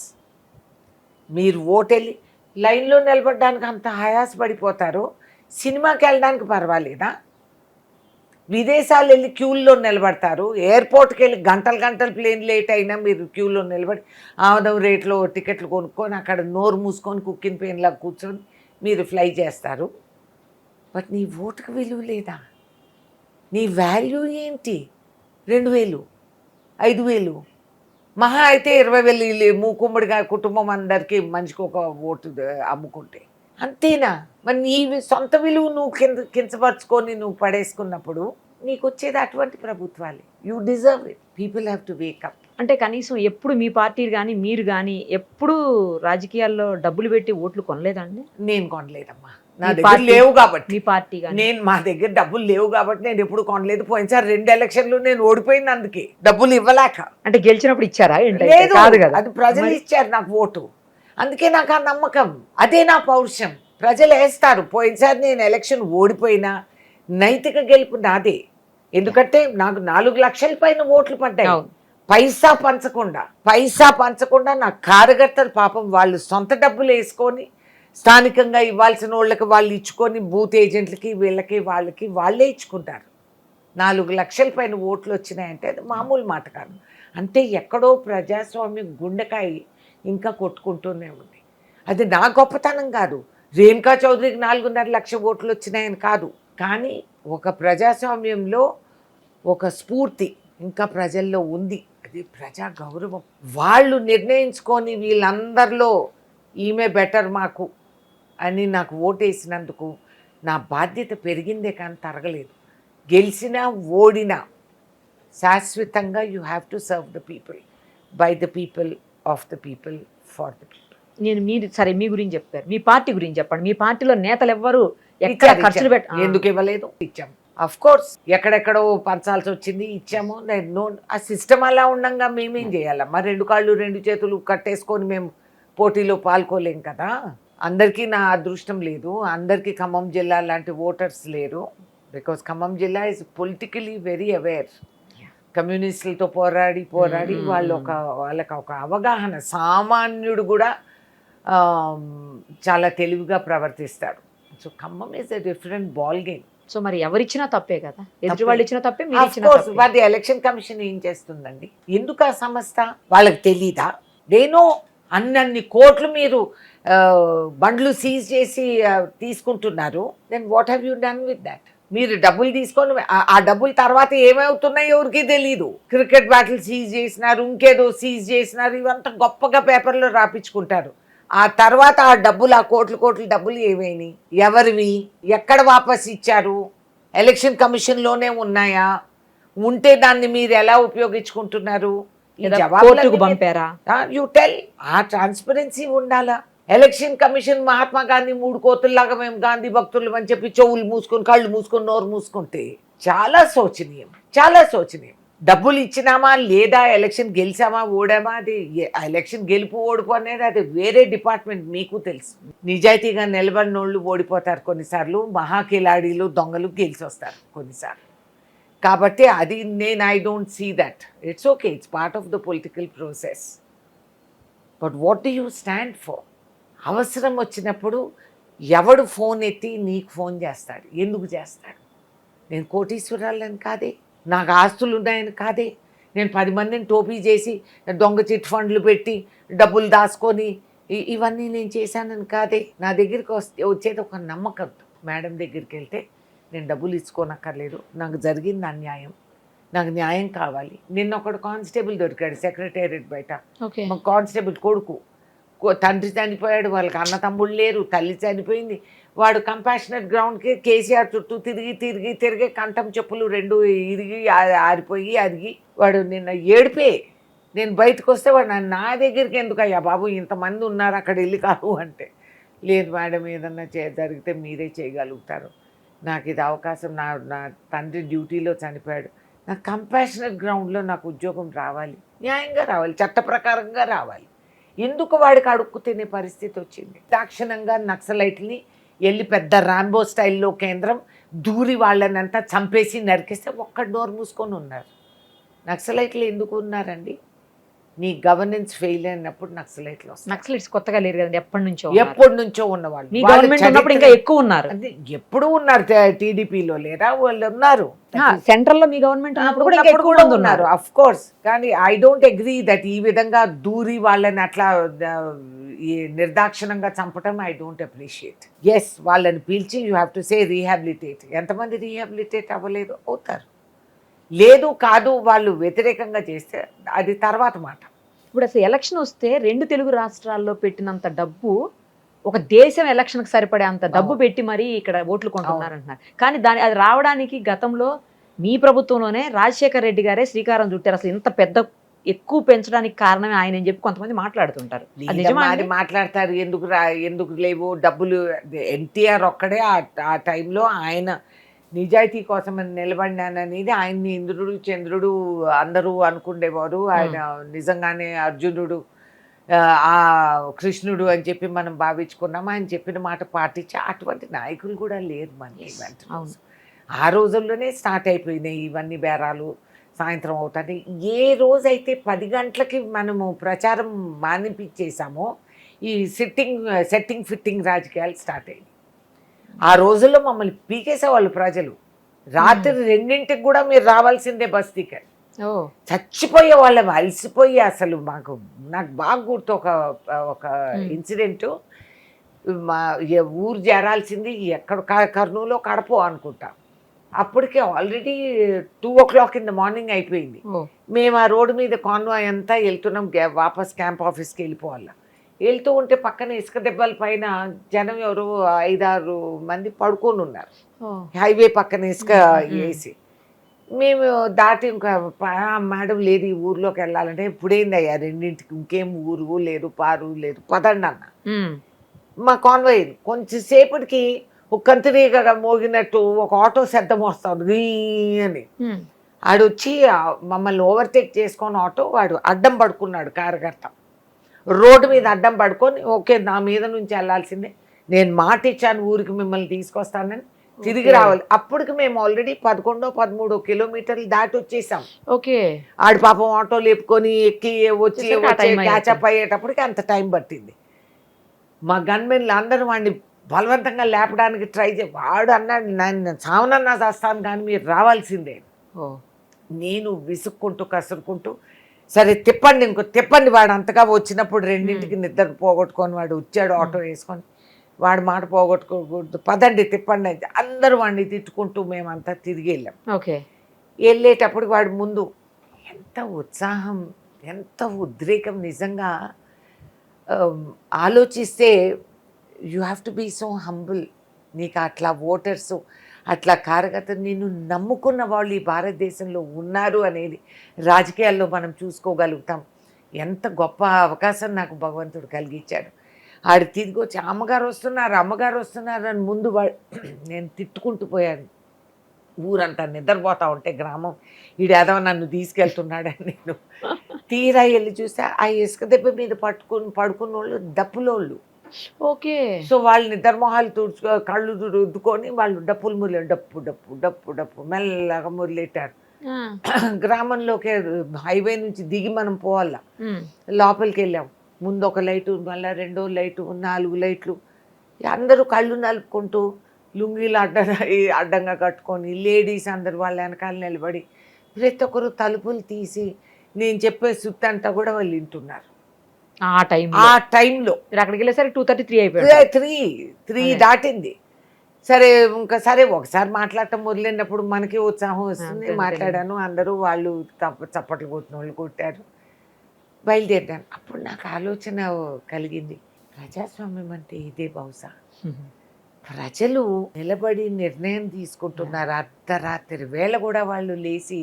మీరు ఓటెళ్ళి లైన్లో నిలబడడానికి అంత హయాస పడిపోతారు, సినిమాకి వెళ్ళడానికి పర్వాలేదా? విదేశాలు వెళ్ళి క్యూల్లో నిలబడతారు, ఎయిర్పోర్ట్కి వెళ్ళి గంటలు ప్లేన్ లేట్ అయినా మీరు క్యూలో నిలబడి ఆమదం రేట్లో టికెట్లు కొనుక్కొని అక్కడ నోరు మూసుకొని కుక్కిన పెయిన్లా కూర్చొని మీరు ఫ్లై చేస్తారు. బట్ నీ ఓటుకు విలువ లేదా? నీ వాల్యూ ఏంటి? 2000, 5000, మహా అయితే 20,000 మూకుమ్మడిగా కుటుంబం అందరికీ మనిషికి ఒక ఓటు అమ్ముకుంటే అంతేనా? మరి నీ సొంత విలువ నువ్వు కించపరుచుకొని నువ్వు పడేసుకున్నప్పుడు నీకు వచ్చేది అటువంటి ప్రభుత్వాలే. You deserve it. People have to wake up. అంటే కనీసం ఎప్పుడు మీ పార్టీ కానీ మీరు కానీ ఎప్పుడు రాజకీయాల్లో డబ్బులు పెట్టి ఓట్లు కొనలేదండి? నేను కొనలేదమ్మా, నా దగ్గర లేవు కాబట్టి. మీ పార్టీ మా దగ్గర డబ్బులు లేవు కాబట్టి నేను ఎప్పుడు కొనలేదు. పోయినసారి 2 ఎలక్షన్లు నేను ఓడిపోయింది అందుకే, డబ్బులు ఇవ్వలేక. అంటే గెలిచినప్పుడు ఇచ్చారా? లేదు, అది ప్రజలు ఇచ్చారు నాకు ఓటు, అందుకే నాకు ఆ నమ్మకం, అదే నా పౌరుషం. ప్రజలు వేస్తారు. పోయినసారి నేను ఎలక్షన్ ఓడిపోయినా నైతిక గెలుపు నాదే, ఎందుకంటే నాకు 4 లక్షల పైన ఓట్లు పడ్డాయి. పైసా పంచకుండా నా కార్యకర్తలు పాపం వాళ్ళు సొంత డబ్బులు వేసుకొని స్థానికంగా ఇవ్వాల్సిన వాళ్ళకి వాళ్ళు ఇచ్చుకొని బూత్ ఏజెంట్లకి వీళ్ళకి వాళ్ళకి వాళ్ళే ఇచ్చుకుంటారు. 4 లక్షల పైన ఓట్లు వచ్చినాయంటే అది మామూలు మాట కాదు. అంటే ఎక్కడో ప్రజాస్వామ్యం గుండెకాయ ఇంకా కొట్టుకుంటూనే ఉంది. అది నా గొప్పతనం కాదు, రేణుకా చౌదరికి 4.5 లక్షల ఓట్లు వచ్చినాయని కాదు, కానీ ఒక ప్రజాస్వామ్యంలో ఒక స్ఫూర్తి ఇంకా ప్రజల్లో ఉంది, అది ప్రజా గౌరవం. వాళ్ళు నిర్ణయించుకొని వీళ్ళందరిలో ఈమె బెటర్ మాకు అని నాకు ఓటేసినందుకు నా బాధ్యత పెరిగిందే కానీ తరగలేదు. గెలిచినా ఓడినా శాశ్వతంగా you have to serve the people, by the people, of the people, for the people. మీరు సరే మీ గురించి చెప్పారు, మీ పార్టీ గురించి చెప్పండి. మీ పార్టీలో నేతలు ఎవ్వరు ఎక్కడ ఖర్చులు ఎందుకు ఇవ్వలేదు? ఇచ్చాము, అఫ్ కోర్స్. ఎక్కడెక్కడో పంచాల్సి వచ్చింది, ఇచ్చాము. ఆ సిస్టమ్ అలా ఉండంగా మేమేం చేయాలమ్మా? 2 కాళ్ళు 2 చేతులు కట్టేసుకొని మేము పోటీలో పాల్గొలేం కదా. అందరికీ నా అదృష్టం లేదు, అందరికీ ఖమ్మం జిల్లా లాంటి ఓటర్స్ లేరు. బికాస్ ఖమ్మం జిల్లా ఈజ్ పొలిటికలీ వెరీ అవేర్. కమ్యూనిస్టులతో పోరాడి వాళ్ళకి ఒక అవగాహన, సామాన్యుడు కూడా చాలా తెలివిగా ప్రవర్తిస్తారు. So Khammam is a different ball game. So మరి ఎవరిచ్చినా తప్పే కదా, ఎదుటి వాళ్ళు ఇచ్చిన తప్పే, మీరు ఇచ్చిన తప్పే. వారి ఎలక్షన్ కమిషన్ ఏం చేస్తుందండి? ఎందుకు ఆ సంస్థ వాళ్ళకి తెలీదా? నేను అన్ని కోట్లు మీరు బండ్లు సీజ్ చేసి తీసుకుంటున్నారు, then what have you done with that? మీరు డబ్బులు తీసుకొని ఆ డబ్బులు తర్వాత ఏమవుతున్నాయో ఎవరికి తెలీదు. క్రికెట్ బ్యాటిల్ సీజ్ చేసినారు, ఇంకేదో సీజ్ చేసినారు, ఇవంతా గొప్పగా పేపర్లో రాపించుకుంటారు. ఆ తర్వాత ఆ డబ్బులు, ఆ కోట్ల డబ్బులు ఏమైనాయి? ఎవరివి? ఎక్కడ వాపస్ ఇచ్చారు? ఎలక్షన్ కమిషన్లోనే ఉన్నాయా? ఉంటే దాన్ని మీరు ఎలా ఉపయోగించుకుంటున్నారు? పంపారా? You tell. ఆ ట్రాన్స్పరెన్సీ ఉండాలా? ఎలక్షన్ కమిషన్ మహాత్మా గాంధీ 3 కోతుల్లాగా మేము గాంధీ భక్తులు అని చెప్పి చెవులు మూసుకొని కళ్ళు మూసుకొని నోరు మూసుకుంటే చాలా శోచనీయం, చాలా శోచనీయం. డబ్బులు ఇచ్చినామా లేదా, ఎలక్షన్ గెలిచామా ఓడామా, అది ఎలక్షన్ గెలుపు ఓడిపో అనేది అది వేరే డిపార్ట్మెంట్, మీకు తెలుసు. నిజాయితీగా నిలబడిన వాళ్ళు ఓడిపోతారు కొన్నిసార్లు, మహాకిలాడీలు దొంగలు గెలిచి వస్తారు కొన్నిసార్లు. కాబట్టి అది I don't see that. It's okay, it's part of the political process. But what do you stand for? అవసరం వచ్చినప్పుడు ఎవడు ఫోన్ ఎత్తి నీకు ఫోన్ చేస్తాడు? ఎందుకు చేస్తాడు? నేను కోటీశ్వరాలని కాదే, నాకు ఆస్తులు ఉన్నాయని కాదే, నేను 10 మందిని టోపీ చేసి దొంగ చిట్ ఫండ్లు పెట్టి డబ్బులు దాచుకొని ఇవన్నీ నేను చేశానని కాదే. నా దగ్గరికి వచ్చేది ఒక నమ్మకంతో. మేడం దగ్గరికి వెళ్తే నేను డబ్బులు ఇచ్చుకోనక్కర్లేదు, నాకు జరిగింది అన్యాయం, నాకు న్యాయం కావాలి. నిన్న ఒకడు కానిస్టేబుల్ దొరికాడు సెక్రటేరియట్ బయట. మా కానిస్టేబుల్ కొడుకు, తండ్రి చనిపోయాడు, వాళ్ళకి అన్న తమ్ముళ్ళు లేరు, తల్లి చనిపోయింది. వాడు కంపాషనెట్ గ్రౌండ్కి కేసీఆర్ చుట్టూ తిరిగి కంఠం చెప్పులు 2 ఇరిగి ఆరిపోయి అరిగి వాడు నిన్న ఏడిపే. నేను బయటకు వస్తే వాడు నా దగ్గరికి ఎందుకు అయ్యా బాబు, ఇంతమంది ఉన్నారు అక్కడ వెళ్ళి కాదు అంటే, లేదు మేడం ఏదన్నా జరిగితే మీరే చేయగలుగుతారు, నాకు ఇది అవకాశం, నా తండ్రి డ్యూటీలో చనిపోయాడు, నాకు కంపాషనెట్ గ్రౌండ్లో నాకు ఉద్యోగం రావాలి, న్యాయంగా రావాలి, చట్ట ప్రకారంగా రావాలి. ఎందుకు వాడికి అడుక్కు తినే పరిస్థితి వచ్చింది? దాక్షిణంగా నక్సలైట్ని వెళ్ళి పెద్ద రాంబో స్టైల్లో కేంద్రం దూరి వాళ్ళనంతా చంపేసి నరికేస్తే ఒక్కడు నోరు మూసుకొని ఉన్నారు. నక్సలైట్లు ఎందుకు ఉన్నారండి? నీ గవర్నెన్స్ ఫెయిల్ అయినప్పుడు నక్సలైట్లు వస్తారు. నక్సలైట్స్ కొత్తగా లేరు కదండి, ఎప్పటి నుంచో ఉన్నారు. ఎప్పటి నుంచో ఉన్నవాళ్ళు. మీ వాళ్ళ గవర్నమెంట్ ఉన్నప్పుడు ఇంకా చరిత్ర- ఎక్కువ ఉన్నారు. అంటే ఎప్పుడు ఉన్నారు, టీడీపీలో లేరా వాళ్ళు ఉన్నారు, సెంట్రల్ లో మీ గవర్నమెంట్ ఉన్నప్పుడు కూడా ఇంకా ఉన్నప్పుడు ఎక్కువ కూడా మంది ఉన్నారు ఉన్నారు. Of course. కానీ ఐ డోంట్ అగ్రీ దట్ ఈ విధంగా దూరి వాళ్ళని అట్లా ఈ నిర్దాక్షిణంగా చంపటం ఐ డోంట్ అప్రిషియేట్. ఎస్, వాళ్ళని పిలిచి you have to say rehabilitate. ఎంతమంది రీహాబిలిటేట్ అవ్వలేదు, అవుతారు. లేదు కాదు వాళ్ళు వ్యతిరేకంగా చేస్తే అది తర్వాత మాట. ఇప్పుడు అసలు ఎలక్షన్ వస్తే 2 తెలుగు రాష్ట్రాల్లో పెట్టినంత డబ్బు ఒక దేశం ఎలక్షన్కి సరిపడే అంత డబ్బు పెట్టి మరీ ఇక్కడ ఓట్లు కొంటున్నారు అంటున్నారు. కానీ అది రావడానికి గతంలో మీ ప్రభుత్వంలోనే రాజశేఖర్ రెడ్డి గారే శ్రీకారం చుట్టారు. అసలు ఇంత పెద్ద ఎక్కువ పెంచడానికి కారణమే ఆయన అని చెప్పి కొంతమంది మాట్లాడుతుంటారు. అది నిజమా అది అండి? మాట్లాడతారు. ఎందుకు లేవు డబ్బులు. ఎన్టీఆర్ ఒక్కడే ఆ టైంలో ఆయన నిజాయితీ కోసం నిలబడినాననేది ఆయన్ని ఇంద్రుడు చంద్రుడు అందరూ అనుకుండేవారు. ఆయన నిజంగానే అర్జునుడు ఆ కృష్ణుడు అని చెప్పి మనం భావించుకున్నాం. ఆయన చెప్పిన మాట పాటించి అటువంటి నాయకులు కూడా లేరు మనకి. ఆ రోజుల్లోనే స్టార్ట్ అయిపోయినాయి ఇవన్నీ బేరాలు. సాయంత్రం అవుతుంది. ఏ రోజైతే 10 గంటలకి మనము ప్రచారం మానిపించేసామో ఈ సెట్టింగ్ ఫిట్టింగ్ రాజకీయాలు స్టార్ట్ అయ్యాయి. ఆ రోజుల్లో మమ్మల్ని పీకేసేవాళ్ళు ప్రజలు. రాత్రి 2ంటికి కూడా మీరు రావాల్సిందే బస్తీకి. చచ్చిపోయే వాళ్ళం, అలసిపోయి. అసలు నాకు బాగా గుర్తు ఒక ఇన్సిడెంట్. మా ఊరు చేరాల్సింది ఎక్కడ కర్నూలు కడప అనుకుంటా. అప్పటికే already 2 o'clock in the morning అయిపోయింది. మేము ఆ రోడ్డు మీద కాన్వాయ్ అంతా వెళ్తున్నాం, వాపస్ క్యాంప్ ఆఫీస్కి వెళ్ళిపోవాలి. వెళ్తూ ఉంటే పక్కన ఇసుక దెబ్బల పైన జనం ఎవరు 5-6 మంది పడుకొని ఉన్నారు. హైవే పక్కన ఇసుక వేసి మేము దాటి ఇంకా మేడం లేదు ఈ ఊర్లోకి వెళ్ళాలంటే ఇప్పుడేంది అయ్యా 2ంటికి, ఇంకేం ఊరు లేదు పారు లేదు, పదండి అన్న. మా కాన్వాయ్ కొంచెం సేపటికి ఒక కంతిరీగా మోగినట్టు ఒక ఆటో శబ్దం వస్తుంది అని. ఆడొచ్చి మమ్మల్ని ఓవర్టేక్ చేసుకొని ఆటో వాడు అడ్డం పడుకున్నాడు. కార్యకర్త రోడ్డు మీద అడ్డం పడుకొని, ఓకే నా మీద నుంచి వెళ్ళాల్సిందే, నేను మాట ఇచ్చాను ఊరికి మిమ్మల్ని తీసుకొస్తానని, తిరిగి రావాలి. అప్పటికి మేము ఆల్రెడీ 11-13 కిలోమీటర్లు దాటి వచ్చేసాం. ఓకే, ఆడు పాపం ఆటో లేపుకొని ఎక్కి వచ్చి క్యాచప్ అయ్యేటప్పటికి అంత టైం పట్టింది. మా గన్మెన్లు అందరూ వాడిని బలవంతంగా లేపడానికి ట్రై వాడు అన్నాడు, నేను చావనన్నా చేస్తాను కానీ మీరు రావాల్సిందే. నేను విసుక్కుంటూ కసురుకుంటూ, సరే తిప్పండి తిప్పండి. వాడు అంతగా వచ్చినప్పుడు 2ంటికి నిద్ర పోగొట్టుకొని వాడు వచ్చాడు ఆటో వేసుకొని. వాడు మాట పోగొట్టుకోకూడదు, పదండి తిప్పండి అయితే అందరూ వాడిని తిట్టుకుంటూ మేమంతా తిరిగి వెళ్ళాం. ఓకే, వెళ్ళేటప్పటికి వాడు ముందు ఎంత ఉత్సాహం, ఎంత ఉద్రేకం. నిజంగా ఆలోచిస్తే you have to be so humble. నీకు అట్లా ఓటర్సు, అట్లా కార్యకర్తలు, నిన్ను నమ్ముకున్న వాళ్ళు ఈ భారతదేశంలో ఉన్నారు అనేది రాజకీయాల్లో మనం చూసుకోగలుగుతాం. ఎంత గొప్ప అవకాశం నాకు భగవంతుడు కలిగించాడు. ఆడు తిరిగి వచ్చి అమ్మగారు వస్తున్నారు అని ముందు నేను తిట్టుకుంటూ పోయాను. ఊరంతా నిద్రపోతా ఉంటే గ్రామం, ఈడేదో నన్ను తీసుకెళ్తున్నాడని. నేను తీరా వెళ్ళి చూస్తే ఆ ఇసుక దెబ్బ మీద పడుకున్న వాళ్ళు డప్పులోళ్ళు. ఓకే, సో వాళ్ళు నిద్రమొహాలు కళ్ళు రుద్దుకొని వాళ్ళు డప్పులు మురళి డప్పు డప్పు డప్పు డప్పు మెల్లగా మురళెట్టారు. గ్రామంలోకి హైవే నుంచి దిగి మనం పోవాలా. లోపలికి వెళ్ళాం. ముందు ఒక లైటు, మళ్ళీ 2వ లైటు, 4 లైట్లు. అందరూ కళ్ళు నలుపుకుంటూ లుంగీలు అడ్డంగా కట్టుకొని లేడీస్ అందరు వాళ్ళ వెనకాల నిలబడి ప్రతి ఒక్కరు తలుపులు తీసి నేను చెప్పే సుత్తంతా కూడా వాళ్ళు వింటున్నారు. ఆ టైంలో అక్కడికి వెళ్ళేసరికి 2:33 అయిపోయింది. 3 దాటింది. సరే ఇంకా సరే ఒకసారి మాట్లాడటం మొదలైనప్పుడు మనకి ఉత్సాహం వస్తుంది. మాట్లాడాను, అందరూ వాళ్ళు చప్పట్లు కొట్టిన వాళ్ళు కొట్టారు. బయలుదేరాను. అప్పుడు నాకు ఆలోచన కలిగింది, ప్రజాస్వామ్యం అంటే ఇదే బహుశా. ప్రజలు నిలబడి నిర్ణయం తీసుకుంటున్నారు. అర్ధరాత్రి వేళ కూడా వాళ్ళు లేచి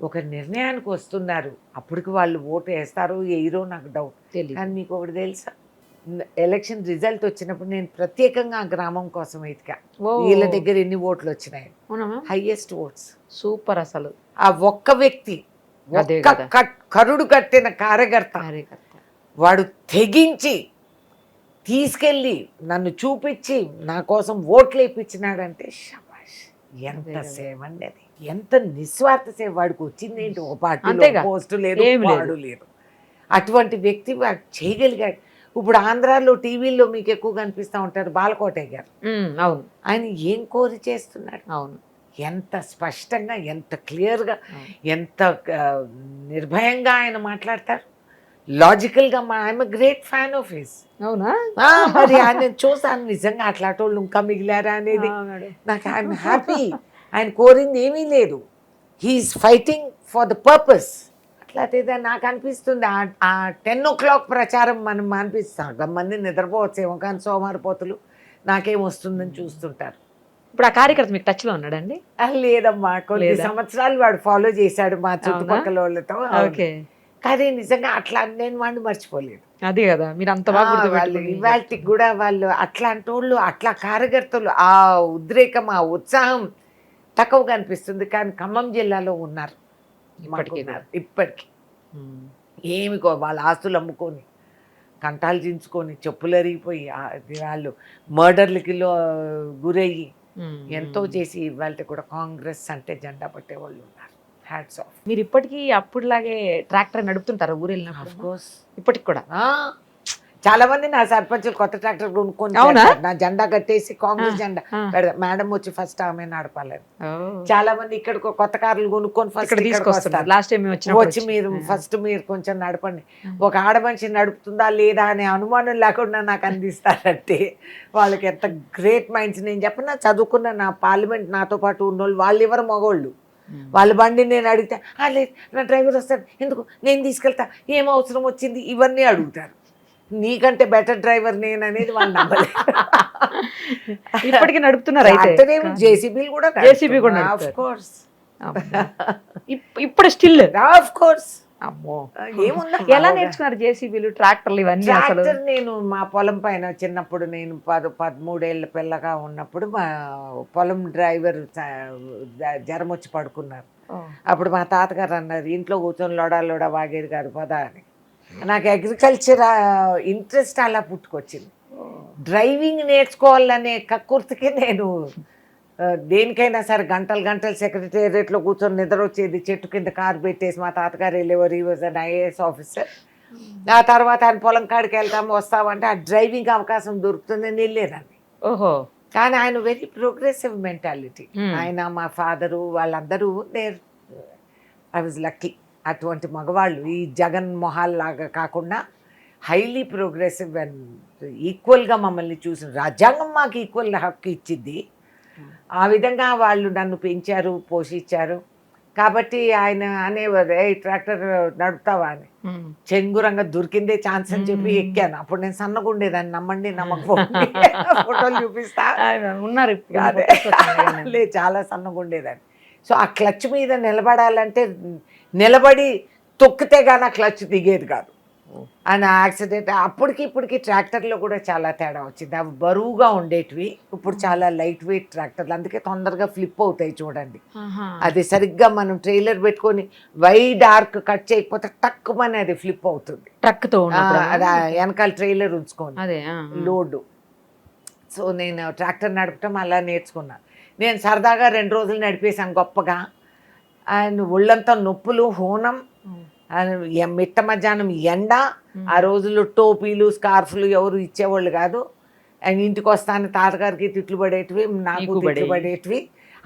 ఒక నిర్ణయానికి వస్తున్నారు. అప్పటికి వాళ్ళు ఓటు వేస్తారో వేయరో నాకు డౌట్. కానీ మీకు ఒకటి తెలుసా, ఎలక్షన్ రిజల్ట్ వచ్చినప్పుడు నేను ప్రత్యేకంగా ఆ గ్రామం కోసం వెతికా. వీళ్ళ దగ్గర ఎన్ని ఓట్లు వచ్చినాయి, హైయెస్ట్ ఓట్స్. సూపర్. అసలు ఆ ఒక్క వ్యక్తి, కరుడు కట్టిన కార్యకర్త, వాడు తెగించి తీసుకెళ్ళి నన్ను చూపించి నా కోసం ఓట్లు వేయించినాడంటే శబాష్. ఎంత సేవ అండి అది, ఎంత నిస్వార్థ సేవ. వాడికి వచ్చింది ఏంటి, ఒక పార్టీలో పోస్టు లేదు, వాడు లేదు. అటువంటి వ్యక్తి వాడు చేయగలిగాడు. ఇప్పుడు ఆంధ్రాలో టీవీల్లో మీకు ఎక్కువ కనిపిస్తూ ఉంటారు బాలకోటయ్య గారు. అవును, ఆయన ఏం కోరి చేస్తున్నాడు, అవును, ఎంత స్పష్టంగా, ఎంత క్లియర్గా, ఎంత నిర్భయంగా ఆయన మాట్లాడతారు, లాజికల్గా. I'm great fan of his. అవునా? మరి ఆయన చూసాను నిజంగా అట్లాంటి వాళ్ళు ఇంకా మిగిలారా అనేది. నాకు ఐఎమ్ హ్యాపీ. ఆయన కోరింది ఏమీ లేదు, he's fighting for the purpose. అట్లా నాకు అనిపిస్తుంది ఆ 10 o'clock ప్రచారం మనం అనిపిస్తాం. మంది నిద్రపోవచ్చేమో కానీ సోమారిపోతులు నాకేం వస్తుందని చూస్తుంటారు. ఇప్పుడు ఆ కార్యకర్త మీకు టచ్ లో ఉన్నాడండి? లేదమ్మా, కొన్ని సంవత్సరాలు వాడు ఫాలో చేశాడు మా చుట్టుపక్కల వాళ్ళతో. ఓకే. కానీ నిజంగా అట్లా నేను వాడిని మర్చిపోలేదు. అదే కదా, మీరు అంత బాగా ఇవాళకి కూడా వాళ్ళు అట్లాంటి వాళ్ళు, అట్లా కార్యకర్తలు, ఆ ఉద్రేకం, ఆ ఉత్సాహం తక్కువగా అనిపిస్తుంది. కానీ ఖమ్మం జిల్లాలో ఉన్నారు ఇప్పటికీ. ఏమి వాళ్ళ ఆస్తులు అమ్ముకొని, కంటాలు చించుకొని, చెప్పులు అరిగిపోయి, వాళ్ళు మర్డర్లకి గురయ్యి ఎంతో చేసి ఇవాళ కూడా కాంగ్రెస్ అంటే జెండా పట్టే వాళ్ళు ఉన్నారు. Hats off. మీరు ఇప్పటికీ అప్పుడులాగే ట్రాక్టర్ నడుపుతుంటారు ఊరు వెళ్ళినప్పుడు? ఆఫ్ కోర్స్, ఇప్పటికి కూడా చాలా మంది నా సర్పంచులు కొత్త ట్రాక్టర్ కొనుక్కొని నా జెండా కట్టేసి కాంగ్రెస్ జెండా పెడతా. మేడం వచ్చి ఫస్ట్ ఆమె నడపాలని. చాలా మంది ఇక్కడ కొత్త కార్లు కొనుక్కొని ఫస్ట్ తీసుకొస్తారు. లాస్ట్ టైం వచ్చి మీరు ఫస్ట్ మీరు కొంచెం నడపండి, ఒక ఆడ మనిషి నడుపుతుందా లేదా అనే అనుమానం లేకుండా నాకు అందిస్తారంటే వాళ్ళకి ఎంత గ్రేట్ మైండ్స్. నేను చెప్పిన చదువుకున్న నా పార్లమెంట్ నాతో పాటు ఉన్నోళ్ళు, వాళ్ళు ఎవరు మగోళ్ళు, వాళ్ళ బండి నేను అడిగితే లేదు నా డ్రైవర్ వస్తాడు, ఎందుకు నేను తీసుకెళ్తా, ఏం అవసరం వచ్చింది, ఇవన్నీ అడుగుతారు. నీకంటే బెటర్ డ్రైవర్ నేను అనేది వాళ్ళు నమ్మలేదు. ఇప్పటికీ నడుపుతున్నారు. జేసీబీలు కూడా, జేసీబీ కూడా ఆఫ్ కోర్స్. ఇప్పుడు స్టిల్ ఆఫ్ కోర్స్. అమ్మో, ఏముందా? ఎలా నేర్చుకున్నారు జేసీబీలు, ట్రాక్టర్లు ఇవన్నీ? అసలు నేను మా పొలం పైన చిన్నప్పుడు, నేను 13 ఏళ్ళ పిల్లగా ఉన్నప్పుడు మా పొలం డ్రైవర్ జ్వరం వచ్చి పడుకున్నారు. అప్పుడు మా తాతగారు అన్నారు, ఇంట్లో కూర్చొని లోడా వాగేది కాదు పదా అని. నాకు అగ్రికల్చర్ ఇంట్రెస్ట్ అలా పుట్టుకొచ్చింది. డ్రైవింగ్ నేర్చుకోవాలనే కక్కుర్తికి నేను దేనికైనా సరే గంటలు సెక్రటేరియట్లో కూర్చొని నిద్ర వచ్చేది, చెట్టు కింద కారు పెట్టేసి. మా తాతగారు వెళ్ళేవారు, ఈ వాజ్ అన్ IAS ఆఫీసర్. ఆ తర్వాత ఆయన పొలం కాడికి వస్తామంటే ఆ డ్రైవింగ్ అవకాశం దొరుకుతుందని వెళ్ళేదాన్ని. ఓహో. కానీ ఆయన వెరీ ప్రోగ్రెసివ్ మెంటాలిటీ. ఆయన, మా ఫాదరు, వాళ్ళందరూ ఐ వాజ్ లక్కీ. అటువంటి మగవాళ్ళు ఈ జగన్ మొహాల్ లాగా కాకుండా హైలీ ప్రోగ్రెసివ్ అండ్ ఈక్వల్గా మమ్మల్ని చూసిన, రాజ్యాంగం మాకు ఈక్వల్ హక్కు ఇచ్చింది. ఆ విధంగా వాళ్ళు నన్ను పెంచారు, పోషించారు. కాబట్టి ఆయన అనేవారు, ఏ ట్రాక్టర్ నడుపుతావా అని. చెంగురంగా దొరికిందే ఛాన్స్ అని చెప్పి ఎక్కాను. అప్పుడు నేను సన్నగా ఉండేదాన్ని, నమ్మండి నమ్మకపోండి, ఫోటోలు చూపిస్తా ఉన్నారు. లేదు, చాలా సన్నగా ఉండేదాన్ని. సో ఆ క్లచ్ మీద నిలబడాలంటే నిలబడి తొక్కితే కానీ ఆ క్లచ్ దిగేది కాదు. అండ్ యాక్సిడెంట్ అప్పటికి ఇప్పటికి ట్రాక్టర్లో కూడా చాలా తేడా వచ్చింది. అవి బరువుగా ఉండేటివి, ఇప్పుడు చాలా లైట్ వెయిట్ ట్రాక్టర్లు, అందుకే తొందరగా ఫ్లిప్ అవుతాయి చూడండి. అది సరిగ్గా మనం ట్రైలర్ పెట్టుకొని వైడ్ ఆర్క్ కట్ చేయకపోతే టక్కుమని అది ఫ్లిప్ అవుతుంది ట్రక్తో, వెనకాల ట్రైలర్ ఉంచుకొని లోడు. సో నేను ట్రాక్టర్ నడపటం అలా నేర్చుకున్నా. నేను సరదాగా 2 రోజులు నడిపేశాను గొప్పగా. అండ్ ఒళ్ళంతా నొప్పులు, హోనం, మిట్ట మధ్యాహ్నం ఎండ. ఆ రోజుల్లో టోపీలు, స్కార్ఫ్లు ఎవరు ఇచ్చేవాళ్ళు కాదు. అండ్ ఇంటికి వస్తాను తాతగారికి తిట్లు పడేటివి, నాకు తిట్లు పడేటివి.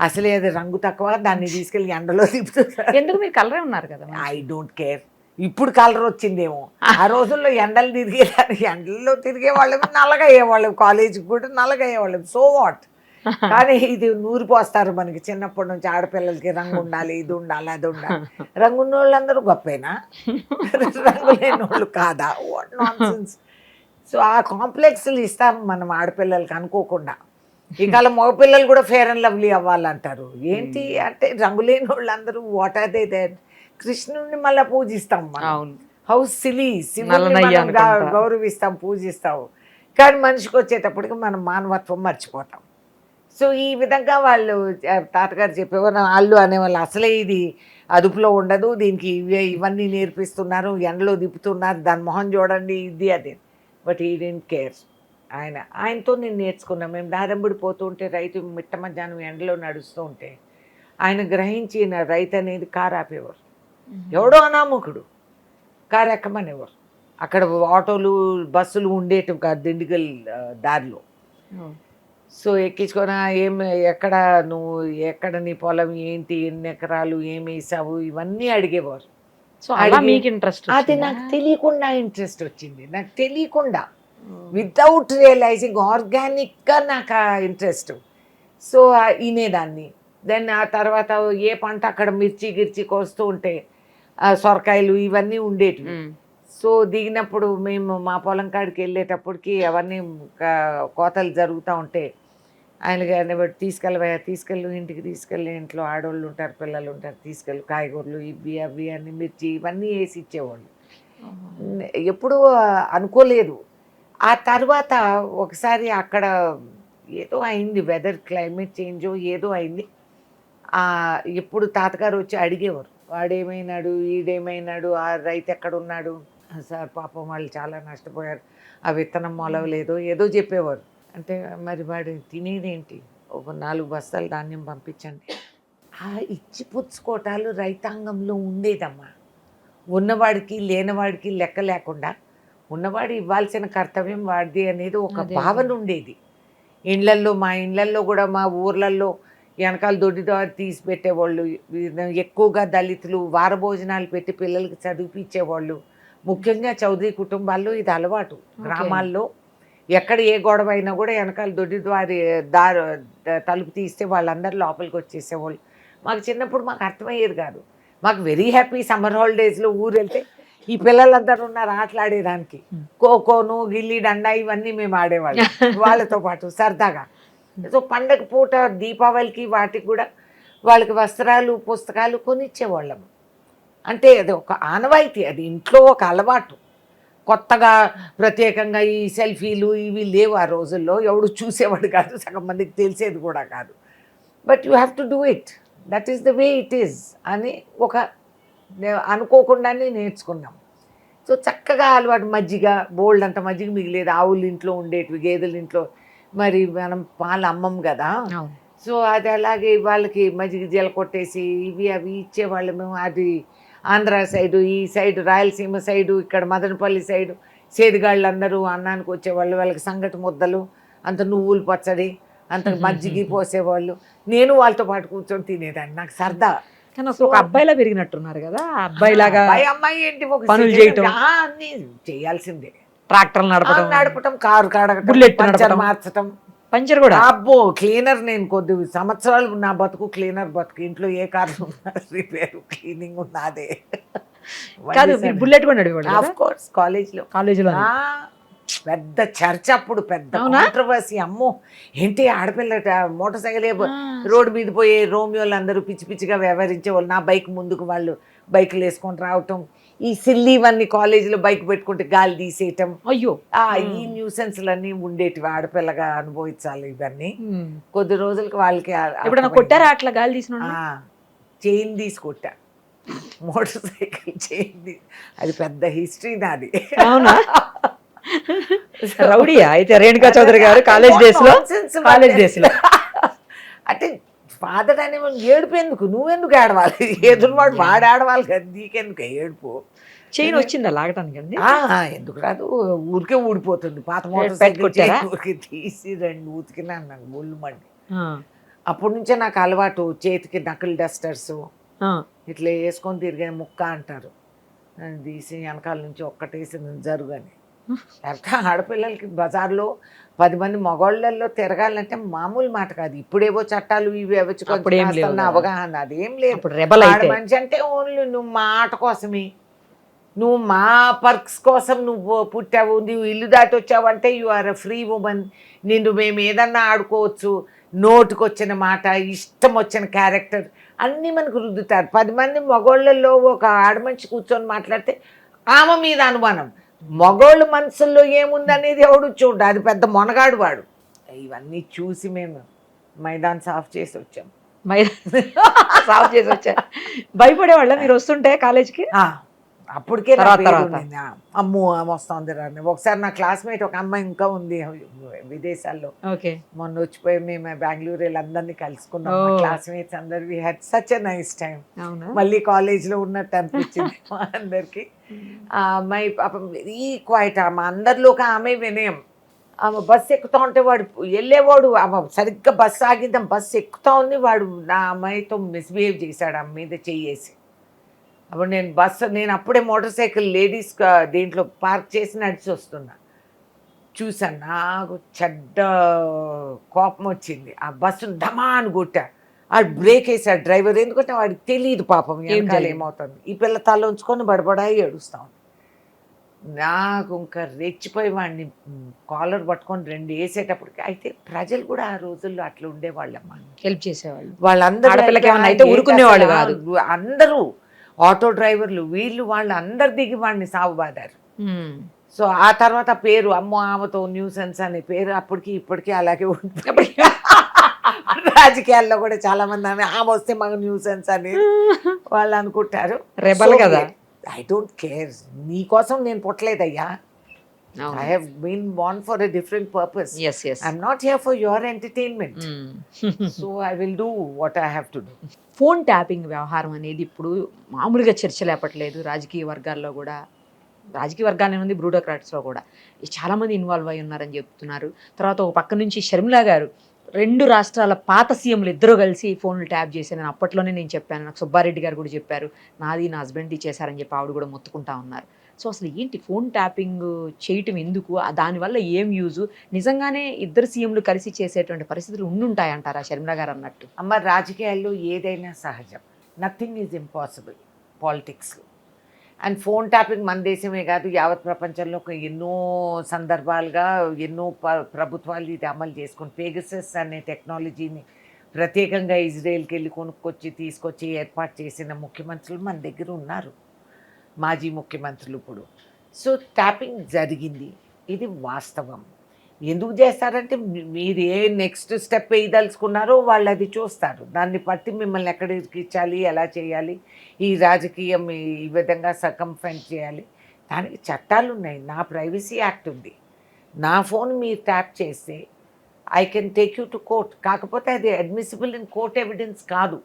అసలే అది రంగు తక్కువ, దాన్ని తీసుకెళ్ళి ఎండలో తిప్పుతారు. ఎందుకు? మీరు కలరే ఉన్నారు కదా. I don't care. ఇప్పుడు కలర్ వచ్చిందేమో, ఆ రోజుల్లో ఎండలు తిరిగేదాన్ని. ఎండల్లో తిరిగే వాళ్ళం, నల్లగా అయ్యేవాళ్ళం, కాలేజీకి కూడా నల్లగా అయ్యేవాళ్ళం. So what? కానీ ఇది నూరిపోస్తారు మనకి చిన్నప్పటి నుంచి. ఆడపిల్లలకి రంగు ఉండాలి, ఇది ఉండాలి, అది ఉండాలి. రంగు ఉన్న వాళ్ళందరూ గొప్పేనా, రంగు లేని వాళ్ళు కాదా? What nonsense. సో ఆ కాంప్లెక్స్లు ఇస్తాం మనం ఆడపిల్లలకి అనుకోకుండా. ఈ కాలం మగపిల్లలు కూడా ఫేర్ అండ్ లవ్లీ అవ్వాలంటారు. ఏంటి అంటే రంగు లేని వాళ్ళందరూ వాట్ ఆర్ దే దేర్? కృష్ణుడిని మళ్ళీ పూజిస్తాం మనం. How silly. శివుడిని మనం గౌరవిస్తాం, పూజిస్తాం. కానీ మనిషికి వచ్చేటప్పటికి మనం మానవత్వం మర్చిపోతాం. సో ఈ విధంగా వాళ్ళు తాతగారు చెప్పేవారు, వాళ్ళు అనేవాళ్ళు అసలే ఇది అదుపులో ఉండదు, దీనికి ఇవన్నీ నేర్పిస్తున్నారు, ఎండలో దిప్పుతున్నారు, దాని మొహం చూడండి, ఇది అదే. బట్ ఈ డెంట్ కేర్. ఆయనతో నేను నేర్చుకున్నాను. మేము దారంబడి పోతూ ఉంటే, రైతు మిట్ట మధ్యాహ్నం ఎండలో నడుస్తూ ఉంటే ఆయన గ్రహించిన రైతు అనేది కారు ఆపేవారు. ఎవడో అనామకుడు కారు ఎక్కమనేవారు. అక్కడ ఆటోలు బస్సులు ఉండేటివి కాదు దిండిగల్ దారిలో. సో ఎక్కించుకొని ఎక్కడ నువ్వు ఎక్కడ నీ పొలం ఏంటి, ఎన్ని ఎకరాలు, ఏమి వేసావు, ఇవన్నీ అడిగేవారు. సో అలా మీకు ఇంట్రెస్ట్ అది నాకు తెలియకుండా ఇంట్రెస్ట్ వచ్చింది. నాకు తెలియకుండా వితౌట్ రియలైజింగ్ ఆర్గానిక్గా నాకు ఆ ఇంట్రెస్ట్. సో వినేదాన్ని. దెన్ ఆ తర్వాత ఏ పంట అక్కడ మిర్చి గిర్చి కోస్తూ ఉంటే సొరకాయలు ఇవన్నీ ఉండేటివి. సో దిగినప్పుడు మేము మా పొలం కాడికి వెళ్ళేటప్పటికి అవన్నీ కోతలు జరుగుతూ ఉంటే ఆయన తీసుకెళ్ళు ఇంటికి తీసుకెళ్ళి, ఇంట్లో ఆడవాళ్ళు ఉంటారు, పిల్లలు ఉంటారు, తీసుకెళ్ళి కాయగూరలు ఇవి అవి అన్ని మిర్చి ఇవన్నీ వేసి ఇచ్చేవాళ్ళు. ఎప్పుడూ అనుకోలేదు. ఆ తర్వాత ఒకసారి అక్కడ ఏదో అయింది, వెదర్ క్లైమేట్ చేంజ్ ఏదో అయింది. ఎప్పుడు తాతగారు వచ్చి అడిగేవారు, వాడేమైనాడు, ఈడేమైనాడు, ఆ రైతు ఎక్కడున్నాడు సార్, పాపం వాళ్ళు చాలా నష్టపోయారు, ఆ విత్తనం మొలవలేదు ఏదో చెప్పేవారు. అంటే మరి వాడు తినేదేంటి, ఒక 4 బస్తాలు ధాన్యం పంపించండి. ఆ ఇచ్చి పుచ్చుకోటాలు రైతాంగంలో ఉండేదమ్మా. ఉన్నవాడికి లేనివాడికి లెక్క లేకుండా ఉన్నవాడు ఇవ్వాల్సిన కర్తవ్యం వాడిది అనేది ఒక భావన ఉండేది. ఇండ్లల్లో, మా ఇండ్లల్లో కూడా, మా ఊర్లల్లో వెనకాల దొడ్డిదారి తీసి పెట్టేవాళ్ళు. ఎక్కువగా దళితులు వారభోజనాలు పెట్టి పిల్లలకి చదివిపించేవాళ్ళు. ముఖ్యంగా చౌదరి కుటుంబాల్లో ఇది అలవాటు. గ్రామాల్లో ఎక్కడ ఏ గొడవ అయినా కూడా వెనకాల దొడ్డిదారి తలుపు తీస్తే వాళ్ళందరూ లోపలికి వచ్చేసేవాళ్ళు. మాకు చిన్నప్పుడు మాకు అర్థమయ్యేది కాదు. మాకు వెరీ హ్యాపీ. సమ్మర్ హాలిడేస్లో ఊరు వెళ్తే ఈ పిల్లలందరూ ఉన్నారు ఆటలాడేదానికి. ఖోఖోను, గిల్లి డండా ఇవన్నీ మేము ఆడేవాళ్ళం వాళ్ళతో పాటు సరదాగా. సో పండగ పూట దీపావళికి వాటికి కూడా వాళ్ళకి వస్త్రాలు, పుస్తకాలు కొనిచ్చేవాళ్ళము. అంటే అది ఒక ఆనవాయితీ, అది ఇంట్లో ఒక అలవాటు. కొత్తగా ప్రత్యేకంగా ఈ సెల్ఫీలు ఇవి లేవు ఆ రోజుల్లో. ఎవడు చూసేవాడు కాదు, సగం మందికి తెలిసేది కూడా కాదు. But you have to do it, that is the way it is అని ఒక అనుకోకుండానే నేర్చుకున్నాం. సో చక్కగా అలవాటు. మజ్జిగ, బోల్డ్ అంత మజ్జిగ మిగిలేదు. ఆవులు ఇంట్లో ఉండేటివి, గేదెల ఇంట్లో మరి మనం పాలు అమ్మం కదా. సో అది అలాగే వాళ్ళకి మజ్జిగ జీల కొట్టేసి ఇవి అవి ఇచ్చేవాళ్ళము. అది ఆంధ్ర సైడు, ఈ సైడు రాయలసీమ సైడు, ఇక్కడ మదనపల్లి సైడు సేదిగాళ్ళు అందరూ అన్నానికి వచ్చేవాళ్ళు. వాళ్ళకి సంగటి ముద్దలు, అంత నువ్వులు పచ్చడి, అంత మజ్జిగి పోసేవాళ్ళు. నేను వాళ్ళతో పాటు కూర్చొని తినేదాన్ని. నాకు సరదా. కానీ ఒక అబ్బాయిలా పెరిగినట్టున్నారు కదా, అబ్బాయిలాగా అమ్మాయి ఏంటి పనులు చేయటం అన్నీ చేయాల్సిందే. ట్రాక్టర్లు నడపటం, కారు కడగటం, మార్చటం, పంచర్ కూడా. అబ్బో క్లీనర్. నేను కొద్ది సంవత్సరాలు నా బతుకు క్లీనర్ బతుకు. ఇంట్లో ఏ కారు రిపేరు, క్లీనింగ్ ఉన్నదే కాదు. బుల్లెట్ కూడా నడిపేవాడు ఆఫ్ కోర్స్. కాలేజీలో పెద్ద చర్చ అప్పుడు, పెద్ద కాంట్రవర్సీ. అమ్మో ఏంటి ఆడపిల్ల మోటార్ సైకిల్ రోడ్డు మీద పోయే రోమియోలు అందరూ పిచ్చి పిచ్చిగా వ్యవహరించే వాళ్ళు. నా బైక్ ముందుకు వాళ్ళు బైకులు వేసుకొని రావటం, ఈ సిల్లీవన్నీ కాలేజీలో బైక్ పెట్టుకుంటే గాలి తీసేయటం, అయ్యో ఈ న్యూసెన్స్లన్నీ ఉండేటివి. ఆడపిల్లగా అనుభవించాలి ఇవన్నీ. కొద్ది రోజులకి వాళ్ళకి కొట్టారా అట్లా గాలి తీసిన? చైన్ తీసి కొట్టా, మోటార్ సైకిల్ చైన్. అది పెద్ద హిస్టరీ నాది. అవునా? రౌడీయా అయితే రేణుకా చౌదరి గారు కాలేజ్ డేస్ లో? అంటే ఫాదర్ అనే ఏడుపెందుకు, నువ్వెందుకు ఆడవాలి, ఎదురువాడు వాడు ఆడవాలి కదా, నీకెందుకు ఏడుపు. చైన్ వచ్చిందా లాగటానికి అండి? ఎందుకు రాదు, ఊరికే ఊడిపోతుంది. పాత మోటార్ సైకిల్ ఊరికి తీసి 2 ఉతికినా నాకు ముళ్ళు మండి. అప్పటి నుంచే నాకు అలవాటు. చేతికి నకిల్ డస్టర్స్ ఇట్లా వేసుకొని తిరిగే ముక్క అంటారు. తీసి వెనకాల నుంచి ఒక్కటేసి జరుగని. ఆడపిల్లలకి బజార్లో 10 మంది మగవాళ్ళల్లో తిరగాలంటే మామూలు మాట కాదు. ఇప్పుడేవో చట్టాలు ఇవి వచ్చుకున్న అవగాహన అదేం లేదు. మనిషి అంటే ఓన్లీ నువ్వు మా ఆట కోసమే, నువ్వు మా పర్క్స్ కోసం నువ్వు పుట్టావు, నువ్వు ఇల్లు దాటి వచ్చావు అంటే you are a free woman. నిన్ను మేము ఏదన్నా ఆడుకోవచ్చు. నోటుకు వచ్చిన మాట, ఇష్టం వచ్చిన క్యారెక్టర్ అన్నీ మనకు రుద్దుతారు. 10 మంది మగవాళ్ళల్లో ఒక ఆడమనిషి కూర్చొని మాట్లాడితే ఆమె మీద అనుమానం. మగోళ్ళ మనసుల్లో ఏముందనేది ఎవడు చూడ, అది పెద్ద మొనగాడు వాడు. ఇవన్నీ చూసి మేము మైదాన్ సాఫ్ చేసి వచ్చాం. సాఫ్ చేసి వచ్చా. భయపడేవాళ్ళ మీరు వస్తుంటే కాలేజ్కి? అప్పటికే నా తర్వాత పేరు తర్వాత. ఉండింది. అమ్మో ఆమె వస్తుంది రాని. ఒకసారి నా క్లాస్మేట్ ఒక అమ్మాయి ఇంకా ఉంది విదేశాల్లో, ఓకే. మొన్న వచ్చిపోయి మేము బెంగళూరు వీళ్ళందరినీ కలుసుకున్నాం. మా ఓ. క్లాస్మేట్స్ అందరు we had such a nice time. అవునా? మళ్ళీ కాలేజ్లో ఉన్నట్టు అనిపించింది మా అందరికి. ఆ అమ్మాయి పాపం వెరీ క్వైట్. ఆమె అందరిలో ఒక ఆమె వినయం. ఆమె బస్సు ఎక్కుతా ఉంటే వాడు వెళ్ళేవాడు, ఆమె సరిగ్గా బస్సు ఆగిద్దాం బస్సు ఎక్కుతా ఉంది, వాడు నా అమ్మాయితో మిస్బిహేవ్ చేశాడు ఆమె మీద చెయ్యేసి. అప్పుడు నేను అప్పుడే మోటార్ సైకిల్ లేడీస్ దీంట్లో పార్క్ చేసి నడిచి వస్తున్నా, చూసాను. నాకు చెడ్డ కోపం వచ్చింది. ఆ బస్సును ధమాన్ కొట్టా. ఆడు బ్రేక్ వేసాడు డ్రైవర్, ఎందుకంటే వాడికి తెలియదు పాపం వెనకాల ఏమవుతుంది. ఈ పిల్ల తల ఉంచుకొని బడబడాయి ఏడుస్తా ఉంది. నాకు ఇంకా రెచ్చిపోయి వాడిని కాలర్ పట్టుకొని 2 వేసేటప్పటికి. అయితే ప్రజలు కూడా ఆ రోజుల్లో అట్లా ఉండేవాళ్ళమ్మా. హెల్ప్ చేసేవాళ్ళు. వాళ్ళందరూ ఆడపిల్లకి ఏమన్నా అయితే ఊరుకునేవాళ్ళు కాదు. అందరూ ఆటో డ్రైవర్లు వాళ్ళు అందరు దిగి వాడిని సాగుబాదారు. సో ఆ తర్వాత పేరు అమ్మో ఆమెతో న్యూసెన్స్ అనే పేరు అప్పటికి ఇప్పటికీ అలాగే ఉంటుంది. రాజకీయాల్లో కూడా చాలా మంది ఆమె వస్తే మాకు న్యూసెన్స్ అని వాళ్ళు అనుకుంటారు. రెబల్ కదా. I don't care. నీకోసం నేను పుట్టలేదయ్యా. I have been born for a different purpose. Yes. I'm not here for your entertainment. So I will do what I have to do. Phone tapping వ్యవహారం అనేది ఇప్పుడు మామూలుగా చర్చ లేపట్లేదు రాజకీయ వర్గాల్లో కూడా. రాజకీయ వర్గాలే ఉంది, బ్యూరోక్రాట్స్లో కూడా చాలామంది ఇన్వాల్వ్ అయి ఉన్నారని చెప్తున్నారు. తర్వాత ఒక పక్క నుంచి షర్మిలా గారు 2 రాష్ట్రాల పాత సీఎంలు ఇద్దరు కలిసి ఫోన్లు ట్యాప్ చేశాను. నేను అప్పట్లోనే చెప్పాను, నాకు సుబ్బారెడ్డి గారు కూడా చెప్పారు, నాది నా హస్బెండ్ది చేశారని చెప్పి ఆవిడ కూడా మొత్తుకుంటా ఉన్నారు. సో అసలు ఏంటి ఫోన్ ట్యాపింగ్ చేయటం ఎందుకు, దానివల్ల ఏం యూజు, నిజంగానే ఇద్దరు సీఎంలు కలిసి చేసేటువంటి పరిస్థితులు ఉండుంటాయంటారా షర్మిలా గారు అన్నట్టు? అమ్మ, రాజకీయాల్లో ఏదైనా సహజం. నథింగ్ ఈజ్ ఇంపాసిబుల్ పాలిటిక్స్లో. అండ్ ఫోన్ ట్యాపింగ్ మన దేశమే కాదు, యావత్ ప్రపంచంలో ఎన్నో సందర్భాలుగా ఎన్నో ప్రభుత్వాలు ఇది అమలు చేసుకుని పేగసస్ అనే టెక్నాలజీని ప్రత్యేకంగా ఇజ్రాయెల్కి వెళ్ళి తీసుకొచ్చి ఏర్పాటు చేసిన ముఖ్యమంత్రులు మన దగ్గర ఉన్నారు, మాజీ ముఖ్యమంత్రులు ఇప్పుడు. సో ట్యాపింగ్ జరిగింది, ఇది వాస్తవం. ఎందుకు చేస్తారంటే మీరు ఏ నెక్స్ట్ స్టెప్ వేయదలుచుకున్నారో వాళ్ళు అది చూస్తారు, దాన్ని బట్టి మిమ్మల్ని ఎక్కడ ఇరికించాలి, ఎలా చేయాలి, ఈ రాజకీయం ఈ విధంగా సర్కంఫెంట్ చేయాలి, దానికి చట్టాలు ఉన్నాయి. నా ప్రైవసీ యాక్ట్ ఉంది. నా ఫోన్ మీరు ట్యాప్ చేస్తే I can take you to court. కాకపోతే అది అడ్మిసిబుల్ ఇన్ కోర్ట్ ఎవిడెన్స్ కాదు,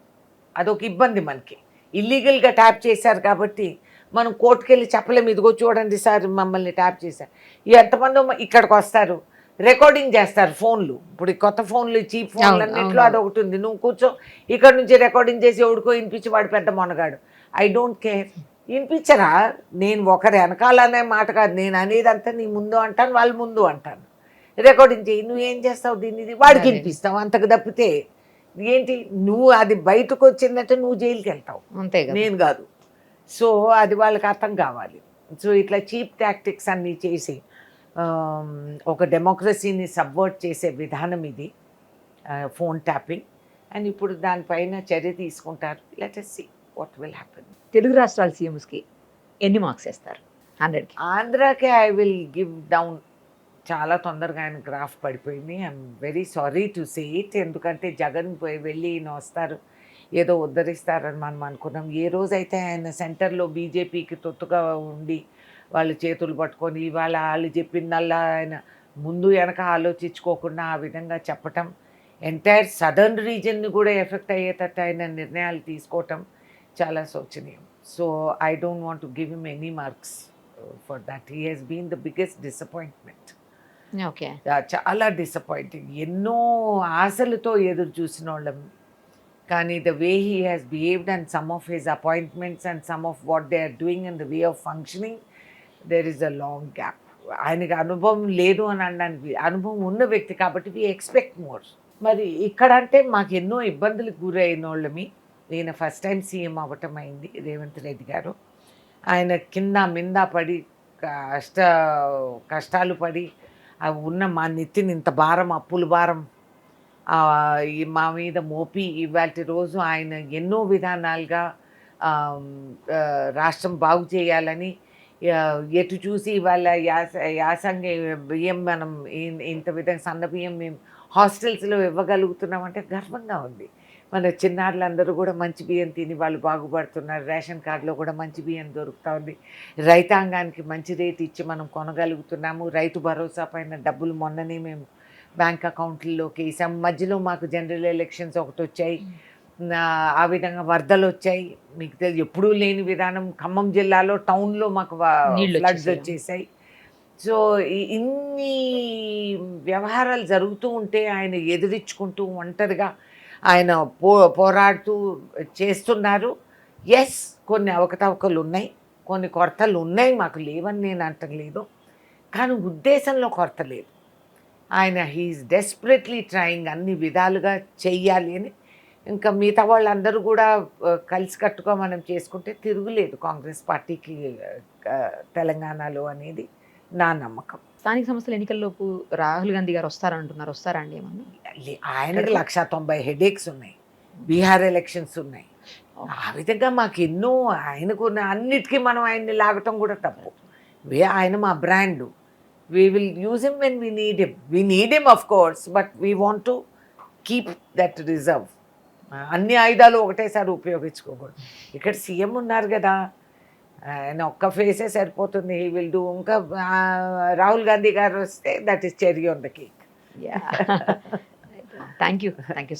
అదొక ఇబ్బంది మనకి. ఇల్లీగల్గా ట్యాప్ చేశారు కాబట్టి మనం కోర్టుకు వెళ్ళి చెప్పలేము, ఇదిగో చూడండి సార్ మమ్మల్ని ట్యాప్ చేశారు. ఎంతమందో ఇక్కడికి వస్తారు, రికార్డింగ్ చేస్తారు ఫోన్లు. ఇప్పుడు కొత్త ఫోన్లు, చీప్ ఫోన్లు అన్నింటిలో అదొకటి ఉంది. నువ్వు కూర్చో ఇక్కడ నుంచి రికార్డింగ్ చేసి ఎవడికో వినిపించి వాడు పెద్ద మొనగాడు. I don't care. వినిపించరా, నేను ఒకరి వెనకాలనే మాట కాదు, నేను అనేదంతా నీ ముందు అంటాను, వాళ్ళ ముందు అంటాను. రికార్డింగ్ చేయి, నువ్వేం చేస్తావు దీన్ని, వాడికి వినిపిస్తావు, అంతకు తప్పితే ఏంటి, నువ్వు అది బయటకు వచ్చిందంటే నువ్వు జైలుకి వెళ్తావు, అంతే, నేను కాదు. సో అది వాళ్ళకి అర్థం కావాలి. సో ఇట్లా చీప్ టాక్టిక్స్ అన్నీ చేసి ఒక డెమోక్రసీని సబ్వర్ట్ చేసే విధానం ఇది ఫోన్ ట్యాపింగ్. అండ్ ఇప్పుడు దానిపైన చర్య తీసుకుంటారు. Let us see what will happen. Telugu రాష్ట్రాల సీఎంస్కి ఎన్ని మార్క్స్ వేస్తారు 100కి? ఆంధ్రాకి ఐ విల్ గివ్ డౌన్. చాలా తొందరగా ఆయన గ్రాఫ్ పడిపోయింది. I'm very sorry to say it. ఎందుకంటే జగన్ వెళ్ళి ఈయన వస్తారు, ఏదో ఉద్ధరిస్తారని మనం అనుకున్నాం. ఏ రోజైతే ఆయన సెంటర్లో బీజేపీకి తొత్తుగా ఉండి వాళ్ళు చేతులు పట్టుకొని వాళ్ళు చెప్పిందల్లా ఆయన ముందు వెనక ఆలోచించుకోకుండా ఆ విధంగా చెప్పటం, ఎంటైర్ సదర్న్ రీజన్ని కూడా ఎఫెక్ట్ అయ్యేటట్టు ఆయన నిర్ణయాలు తీసుకోవటం చాలా శోచనీయం. So I don't want to give him any marks for that. He has been the biggest disappointment. Okay, చాలా డిసప్పాయింటింగ్. ఎన్నో ఆశలతో ఎదురు చూసిన వాళ్ళం, కానీ the way he has behaved and some of his appointments and some of what they are doing and the way of functioning, there is a long gap. ఆయనకి అనుభవం లేదు అని అనడానికి, అనుభవం ఉన్న వ్యక్తి కాబట్టి వి ఎక్స్పెక్ట్ మోర్. మరి ఇక్కడ అంటే మాకు ఎన్నో ఇబ్బందులకు గురైన వాళ్ళమి. నేను ఫస్ట్ టైం సీఎం అవ్వటం అయింది రేవంత్ రెడ్డి గారు. ఆయన కింద మింద పడి కష్టాలు పడి ఉన్న మా నెత్తిని ఇంత భారం, అప్పుల భారం మా మీద మోపి ఇవాళ రోజు ఆయన ఎన్నో విధానాలుగా రాష్ట్రం బాగు చేయాలని ఎటు చూసి వాళ్ళ యాసంగి బియ్యం మనం ఇంత విధంగా సన్న బియ్యం మేము హాస్టల్స్లో ఇవ్వగలుగుతున్నామంటే గర్వంగా ఉంది. మన చిన్నారులందరూ కూడా మంచి బియ్యం తిని వాళ్ళు బాగుపడుతున్నారు. రేషన్ కార్డులో కూడా మంచి బియ్యం దొరుకుతూ ఉంది. రైతాంగానికి మంచి రేటు ఇచ్చి మనం కొనగలుగుతున్నాము. రైతు భరోసా పైన డబ్బులు మొన్ననే మేము బ్యాంక్ అకౌంట్లలోకి వేసాము. మధ్యలో మాకు జనరల్ ఎలక్షన్స్ ఒకటి వచ్చాయి. ఆ విధంగా వరదలు వచ్చాయి. మీకు తెలియదు, ఎప్పుడూ లేని విధానం ఖమ్మం జిల్లాలో టౌన్లో మాకు నీళ్ళు ఫ్లడ్స్ వచ్చేసాయి. వచ్చేసాయి. సో ఇన్ని వ్యవహారాలు జరుగుతూ ఉంటే ఆయన ఎదిరించుకుంటూ ఒంటరిగా ఆయన పోరాడుతూ చేస్తున్నారు. ఎస్, కొన్ని అవకతవకలు ఉన్నాయి, కొన్ని కొరతలు ఉన్నాయి, మాకు లేవని నేను అంటలేదు. కానీ ఉద్దేశంలో కొరత లేదు. ఆయన హీఈస్ డెస్పరేట్లీ ట్రయింగ్ అన్ని విధాలుగా చెయ్యాలి అని. ఇంకా మిగతా వాళ్ళందరూ కూడా కలిసికట్టుగా మనం చేసుకుంటే తిరుగులేదు కాంగ్రెస్ పార్టీకి తెలంగాణలో అనేది నా నమ్మకం. స్థానిక సంస్థల ఎన్నికల్లోపు రాహుల్ గాంధీ గారు వస్తారంటున్నారు, వస్తారా అండి ఏమన్నా? ఆయనకి 190 హెడేక్స్ ఉన్నాయి. బీహార్ ఎలక్షన్స్ ఉన్నాయి. ఆ విధంగా మాకు ఎన్నో ఆయనకు అన్నిటికీ మనం ఆయన్ని లాగటం కూడా తప్పు. ఆయన మా brand. We will use him when we need him of course, but we want to keep that reserve. అన్ని ఆయుధాలు ఒకటేసారి ఉపయోగించుకోకూడదు. ఇక్కడ సీఎం ఉన్నారు కదా, ఆయన ఒక్క ఫేసే సరిపోతుంది. He will do. ఇంకా రాహుల్ గాంధీ గారు వస్తే that is cherry on the cake. Thank you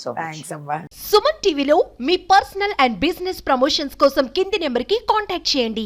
so much. Thanks అమ్మా. సుమన్ టీవీలో మీ పర్సనల్ అండ్ బిజినెస్ ప్రమోషన్స్ కోసం కింది నెంబర్కి కాంటాక్ట్ చేయండి.